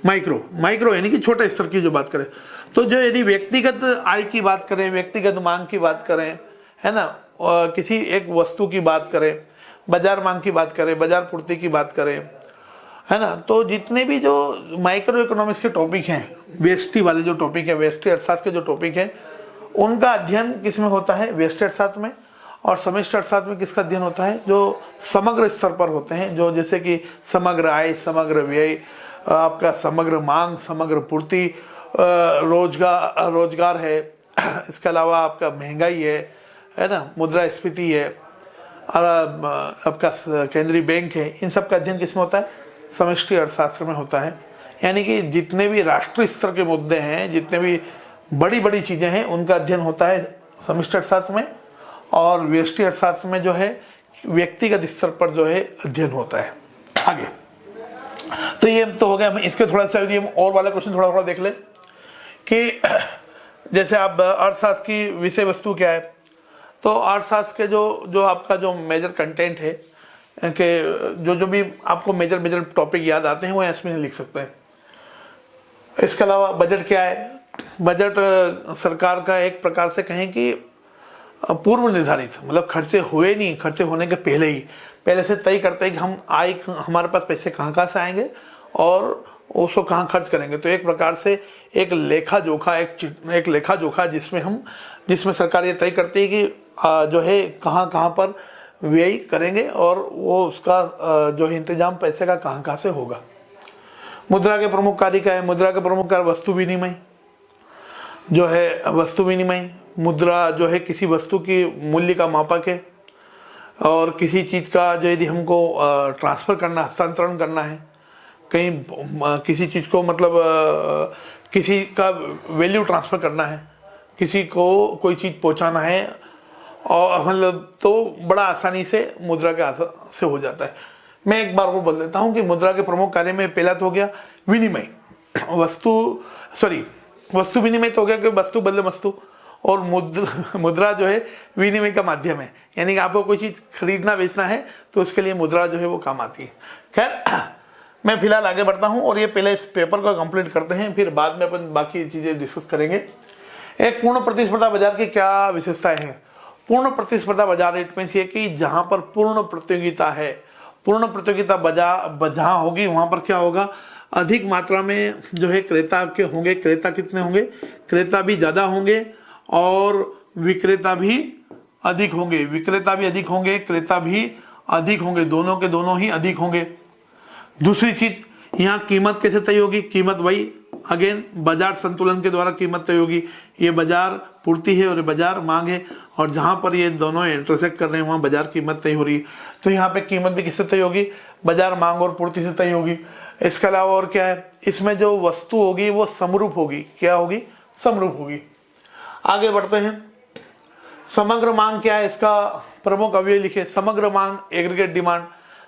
S1: माइक्रो यानी कि छोटे स्तर की जो बात करें, तो जो यदि व्यक्तिगत आय की बात करें, व्यक्तिगत मांग की बात करें, है ना, किसी एक वस्तु की बात करें, बाजार मांग की बात करें, बाजार पूर्ति की बात करें, है ना, तो जितने भी जो माइक्रो इकोनॉमिक्स के टॉपिक हैं, व्यष्टि वाले जो टॉपिक है, व्यष्टि अर्थशास्त्र के जो टॉपिक है, उनका अध्ययन किसमें होता है? व्यष्टि अर्थशास्त्र में। और समष्टि अर्थशास्त्र में किसका अध्ययन होता है? जो समग्र स्तर पर होते हैं, जो जैसे कि समग्र आय, समग्र व्यय, आपका समग्र मांग, समग्र पूर्ति, रोजगार है, इसके अलावा आपका महंगाई है ना, मुद्रास्फीति है, और आपका केंद्रीय बैंक है। इन सब का अध्ययन किसमें होता है? समष्टि अर्थशास्त्र में होता है। यानी कि जितने भी राष्ट्रीय स्तर के मुद्दे हैं, जितने भी बड़ी बड़ी चीजें हैं, उनका अध्ययन होता है समष्टि अर्थशास्त्र में। और व्यष्टि अर्थशास्त्र में जो है व्यक्तिगत स्तर पर जो है अध्ययन होता है। आगे तो ये तो हो गया। हम इसके थोड़ा सा हम और वाला क्वेश्चन थोड़ा देख ले कि जैसे आप अर्थशास्त्र की विषय वस्तु क्या है, तो अर्थशास्त्र के जो आपका जो मेजर कंटेंट है कि जो भी आपको मेजर टॉपिक याद आते हैं वो इसमें लिख सकते हैं। इसके अलावा बजट क्या है? बजट सरकार का एक प्रकार से कहें कि पूर्व निर्धारित, मतलब खर्चे हुए नहीं, खर्चे होने के पहले से तय करते हैं कि हम आय, हमारे पास पैसे कहाँ से आएंगे और उसको कहाँ खर्च करेंगे। तो एक प्रकार से एक लेखा जोखा जिसमें सरकार ये तय करती है कि जो है कहाँ पर व्यय करेंगे और वो उसका जो है इंतजाम पैसे का कहाँ से होगा। मुद्रा के प्रमुख कार्य क्या है? मुद्रा के प्रमुख कार्य वस्तु विनिमय जो है, वस्तु विनिमय। मुद्रा जो है किसी वस्तु की मूल्य का मापक है, और किसी चीज का जो यदि हमको ट्रांसफर करना, हस्तांतरण करना है कहीं, किसी चीज को मतलब किसी का वैल्यू ट्रांसफर करना है, किसी को कोई चीज पहुंचाना है, और मतलब तो बड़ा आसानी से मुद्रा के हाथ से हो जाता है। मैं एक बार वो बोल देता हूँ कि मुद्रा के प्रमुख कार्य में पहला तो हो गया विनिमय, वस्तु विनिमय तो हो गया कि वस्तु बदले वस्तु, और मुद्रा जो है विनिमय का माध्यम है। यानी कि आपको कोई चीज खरीदना बेचना है तो उसके लिए मुद्रा जो है वो काम आती है। खैर मैं फिलहाल आगे बढ़ता हूं और ये पहले इस पेपर को कंप्लीट करते हैं, फिर बाद में अपन बाकी चीजें डिस्कस करेंगे। एक पूर्ण प्रतिस्पर्धा बाजार की क्या विशेषताएं हैं? पूर्ण प्रतिस्पर्धा बाजार इट मींस ये कि जहां पर पूर्ण प्रतियोगिता है, पूर्ण प्रतियोगिता जहां होगी वहां पर क्या होगा? अधिक मात्रा में जो है क्रेता के होंगे। क्रेता कितने होंगे? क्रेता भी ज्यादा होंगे और विक्रेता भी अधिक होंगे। विक्रेता भी अधिक होंगे, क्रेता भी अधिक होंगे, दोनों के दोनों ही अधिक होंगे। दूसरी चीज, यहाँ कीमत कैसे तय होगी? कीमत वही अगेन बाजार संतुलन के द्वारा कीमत तय होगी। ये बाजार पूर्ति है और ये बाजार मांग है, और जहां पर ये दोनों इंटरसेक्ट कर रहे हैं वहां बाजार कीमत तय हो रही है। तो यहाँ पे कीमत भी किससे तय होगी? बाजार मांग और पूर्ति से तय होगी। इसके अलावा और क्या है? इसमें जो वस्तु होगी वो समरूप होगी। क्या होगी? समरूप होगी। आगे बढ़ते हैं। समग्र मांग क्या है? इसका प्रमुख अवयव लिखे। समग्र मांग, एग्रीगेट डिमांड।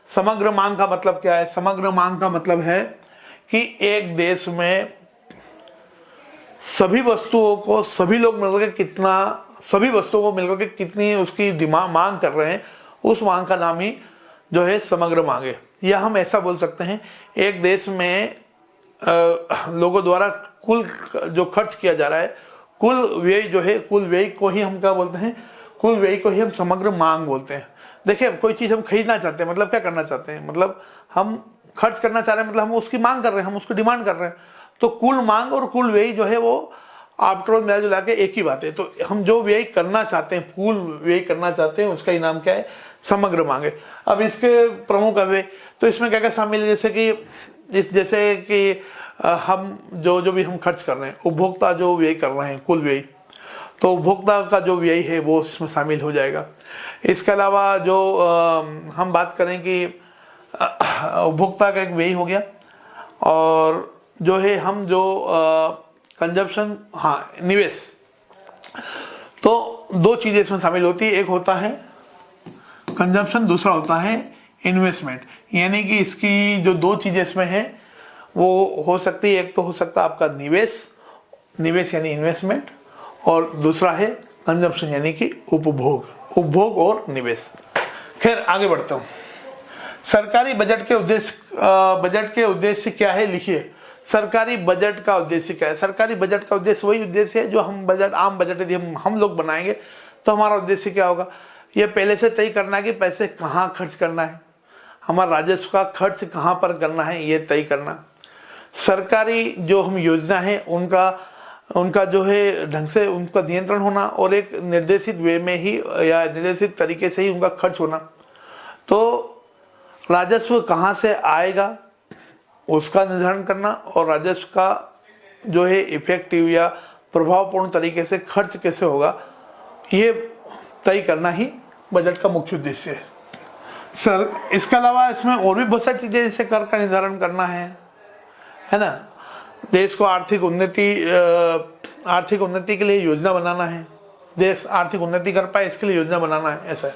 S1: समग्र मांग का मतलब क्या है? समग्र मांग का मतलब है कि एक देश में सभी वस्तुओं को सभी लोग मिलकर कितनी उसकी मांग कर रहे हैं, उस मांग का नाम ही जो है समग्र मांग है। या हम ऐसा बोल सकते हैं, एक देश में लोगों द्वारा कुल जो खर्च किया जा रहा है, कुल व्यय जो है, कुल व्यय को ही हम क्या बोलते हैं? कुल व्यय को ही हम समग्र मांग बोलते हैं। देखिए, कोई चीज हम खरीदना चाहते हैं, मतलब क्या करना चाहते हैं? मतलब हम खर्च करना चाह रहे हैं, मतलब हम उसकी मांग कर रहे हैं, हम उसको डिमांड कर रहे हैं। तो कुल मांग और कुल व्यय जो है वो आफ्टर ऑल मिला जुला के एक ही बात है। तो हम जो व्यय करना चाहते हैं, कुल व्यय करना चाहते हैं, उसका ही नाम क्या है? समग्र मांग है। अब इसके प्रमुख अवयव, तो इसमें क्या क्या शामिल है? जैसे कि हम जो जो भी हम खर्च कर रहे हैं, उपभोक्ता जो व्यय कर रहे हैं, कुल व्यय, तो उपभोक्ता का जो व्यय है वो इसमें शामिल हो जाएगा। इसके अलावा जो हम बात करें कि उपभोक्ता का एक व्यय हो गया, और जो है हम जो कंजप्शन, हाँ निवेश, तो दो चीज़ें इसमें शामिल होती है, एक होता है कंजप्शन, दूसरा होता है इन्वेस्टमेंट। यानी कि इसकी जो दो चीज़ें इसमें हैं वो हो सकती है, एक तो हो सकता है आपका निवेश, निवेश यानी इन्वेस्टमेंट, और दूसरा है कंजप्शन यानी कि उपभोग, उपभोग और निवेश। खैर आगे बढ़ता हूँ। सरकारी बजट के उद्देश्य क्या है, लिखिए। सरकारी बजट का उद्देश्य क्या है? सरकारी बजट का उद्देश्य वही उद्देश्य है जो हम बजट, आम बजट यदि हम लोग बनाएंगे तो हमारा उद्देश्य क्या होगा, ये पहले से तय करना कि पैसे कहाँ खर्च करना है, हमारा राजस्व का खर्च कहाँ पर करना है, ये तय करना। सरकारी जो हम योजना है उनका जो है ढंग से उनका नियंत्रण होना, और एक निर्देशित वे में ही या निर्देशित तरीके से ही उनका खर्च होना। तो राजस्व कहाँ से आएगा उसका निर्धारण करना, और राजस्व का जो है इफेक्टिव या प्रभावपूर्ण तरीके से खर्च कैसे होगा, ये तय करना ही बजट का मुख्य उद्देश्य है। सर इसके अलावा इसमें और भी बहुत सारी चीज़ें, जैसे कर का निर्धारण करना है ना, देश को आर्थिक उन्नति के लिए योजना बनाना है, देश आर्थिक उन्नति कर पाए इसके लिए योजना बनाना है, ऐसा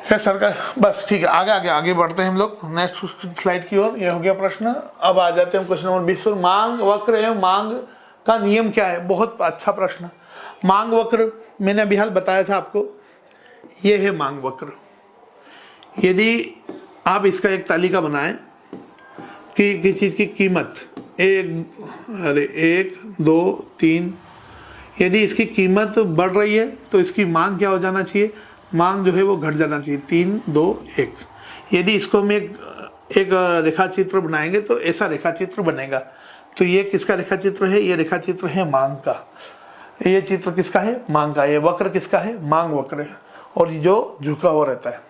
S1: है सरकार। बस ठीक है, आगे बढ़ते हैं हम लोग नेक्स्ट स्लाइड की ओर। ये हो गया प्रश्न। अब आ जाते हैं क्वेश्चन नंबर 20 पर। मांग वक्र एवं मांग का नियम क्या है? बहुत अच्छा प्रश्न। मांग वक्र मैंने अभी हाल बताया था आपको, ये है मांग वक्र। यदि आप इसका एक तालिका बनाएं कि किसी चीज की कीमत 1, 2, 3, यदि इसकी कीमत बढ़ रही है तो इसकी मांग क्या हो जाना चाहिए, मांग जो है वो घट जाना चाहिए, 3, 2, 1। यदि इसको हम एक रेखा चित्र बनाएंगे तो ऐसा रेखा चित्र बनेगा। तो ये किसका रेखा चित्र है? ये रेखा चित्र है मांग का। ये चित्र किसका है? मांग का। ये वक्र किसका है? मांग वक्र है, और जो झुका हुआ रहता है।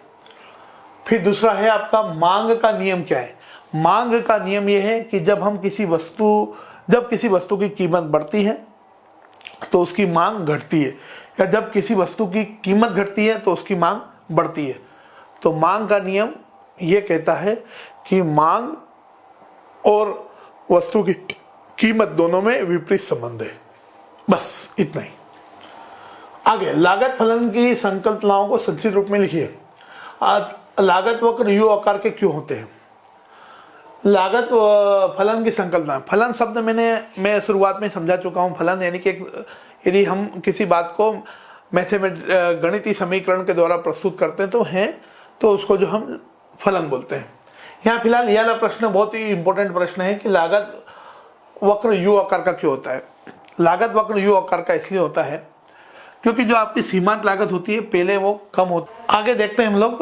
S1: फिर दूसरा है आपका मांग का नियम क्या है? मांग का नियम यह है कि जब किसी वस्तु की कीमत बढ़ती है तो उसकी मांग घटती है, या जब किसी वस्तु की कीमत घटती है तो उसकी मांग बढ़ती है। तो मांग का नियम ये कहता है कि मांग और वस्तु की कीमत दोनों में विपरीत संबंध है। बस इतना ही। आगे लागत फलन की संकल्पनाओं को संक्षिप्त रूप में लिखिए। लागत वक्र यू आकार के क्यों होते हैं? लागत फलन की संकल्पना। फलन शब्द मैं शुरुआत में समझा चुका हूं। फलन यानी कि यदि हम किसी बात को गणितीय समीकरण के द्वारा प्रस्तुत करते हैं तो उसको जो हम फलन बोलते हैं। यहाँ फिलहाल यह वाला प्रश्न बहुत ही इंपॉर्टेंट प्रश्न है कि लागत वक्र यू आकार का क्यों होता है। लागत वक्र यू आकार का इसलिए होता है क्योंकि जो आपकी सीमांत लागत होती है पहले वो कम होती है। आगे देखते हैं हम लोग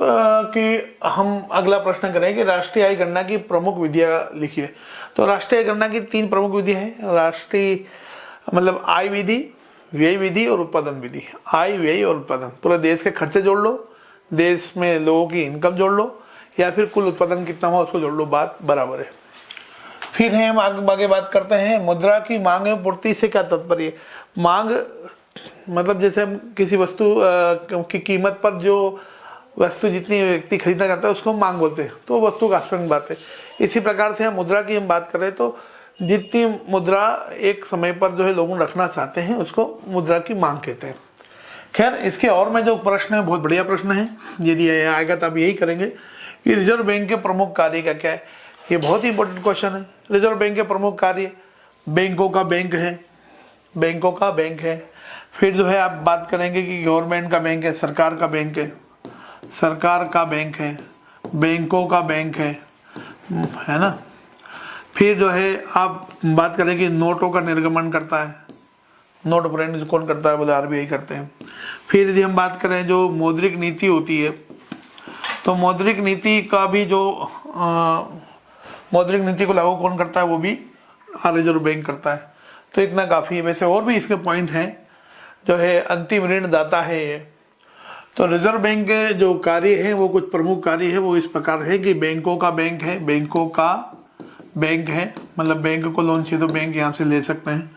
S1: कि हम अगला प्रश्न करें कि राष्ट्रीय आय गणना की प्रमुख विधियां लिखिए। तो राष्ट्रीय आय गणना की 3 प्रमुख विधियां हैं। राष्ट्रीय मतलब आय विधि, व्यय विधि और उत्पादन विधि। आय, व्यय और उत्पादन, पूरे देश के खर्चे जोड़ लो, देश में लोगों की इनकम जोड़ लो, या फिर कुल उत्पादन कितना हुआ उसको जोड़ लो, बात बराबर है। फिर हम आगे बात करते हैं मुद्रा की मांग एवं पूर्ति से क्या तात्पर्य। मांग मतलब जैसे हम किसी वस्तु की कीमत पर जो वस्तु जितनी व्यक्ति खरीदना चाहता है उसको मांग बोलते हैं, तो वस्तु का आस्पेक्ट बात है। इसी प्रकार से हम मुद्रा की हम बात करें तो जितनी मुद्रा एक समय पर जो है लोग रखना चाहते हैं उसको मुद्रा की मांग कहते हैं। खैर इसके और में जो प्रश्न है बहुत बढ़िया प्रश्न है, यदि आएगा तो आप यही करेंगे कि रिजर्व बैंक के प्रमुख कार्य का क्या है। ये बहुत ही इंपॉर्टेंट क्वेश्चन है। रिजर्व बैंक के प्रमुख कार्य, बैंकों का बैंक है। फिर जो है आप बात करेंगे कि गवर्नमेंट का बैंक है, सरकार का बैंक है, बैंकों का बैंक है ना। फिर जो है आप बात करें कि नोटों का निर्गमन करता है, नोट प्रिंट कौन करता है, बोले आरबीआई करते हैं। फिर यदि हम बात करें जो मौद्रिक नीति होती है तो मौद्रिक नीति का भी जो मौद्रिक नीति को लागू कौन करता है, वो भी रिजर्व बैंक करता है। तो इतना काफ़ी है। वैसे और भी इसके पॉइंट हैं, जो है अंतिम ऋण दाता है ये। तो रिजर्व बैंक के जो कार्य हैं वो कुछ प्रमुख कार्य है वो इस प्रकार है कि बैंकों का बैंक है, बैंकों का बैंक है, मतलब बैंक को लोन चाहिए तो बैंक यहाँ से ले सकते हैं।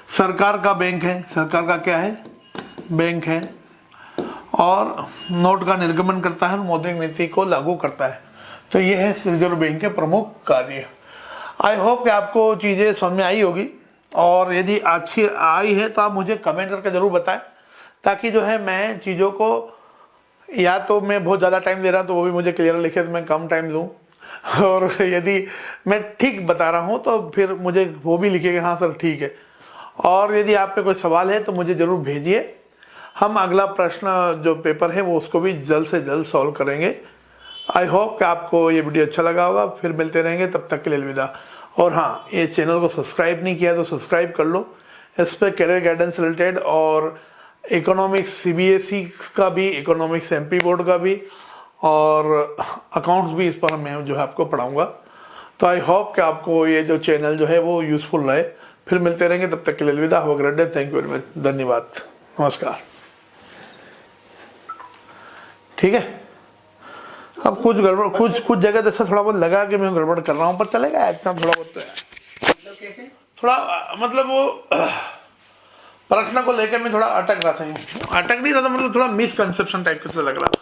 S1: सरकार का बैंक है, सरकार का क्या है, बैंक है, और नोट का निर्गमन करता है और मौद्रिक नीति को लागू करता है। तो ये है रिजर्व बैंक के प्रमुख कार्य। आई होप कि आपको चीज़ें समझ में आई होगी, और यदि अच्छी आई है तो आप मुझे कमेंट करके ज़रूर बताएं, ताकि जो है मैं चीज़ों को, या तो मैं बहुत ज़्यादा टाइम दे रहा तो वो भी मुझे क्लियर लिखे तो मैं कम टाइम लूँ, और यदि मैं ठीक बता रहा हूँ तो फिर मुझे वो भी लिखिएगा हाँ सर ठीक है। और यदि आप पे कोई सवाल है तो मुझे ज़रूर भेजिए, हम अगला प्रश्न जो पेपर है वो उसको भी जल्द से जल्द सॉल्व करेंगे। आई होप कि आपको ये वीडियो अच्छा लगा होगा। फिर मिलते रहेंगे, तब तक के लिए अलविदा। और हाँ, ये चैनल को सब्सक्राइब नहीं किया तो सब्सक्राइब कर लो। इस पर करियर गाइडेंस रिलेटेड और इकोनॉमिक्स सीबीएसई का भी, इकोनॉमिक्स एमपी बोर्ड का भी, और अकाउंट्स भी इस पर मैं जो है आपको पढ़ाऊँगा। तो आई होप कि आपको ये जो चैनल जो है वो यूज़फुल रहे। फिर मिलते रहेंगे, तब तक के लिए अलविदा। Have a great day. Thank you very much. धन्यवाद। नमस्कार। ठीक है, अब कुछ गड़बड़, कुछ जगह जैसा थोड़ा बहुत लगा कि मैं गड़बड़ कर रहा हूँ, पर चलेगा इतना थोड़ा बहुत तो है।
S2: कैसे?
S1: थोड़ा मतलब वो प्रश्न को लेकर मैं थोड़ा अटक रहा था, अटक नहीं रहा था, मतलब थोड़ा मिसकंसेप्शन टाइप का तो लग रहा था।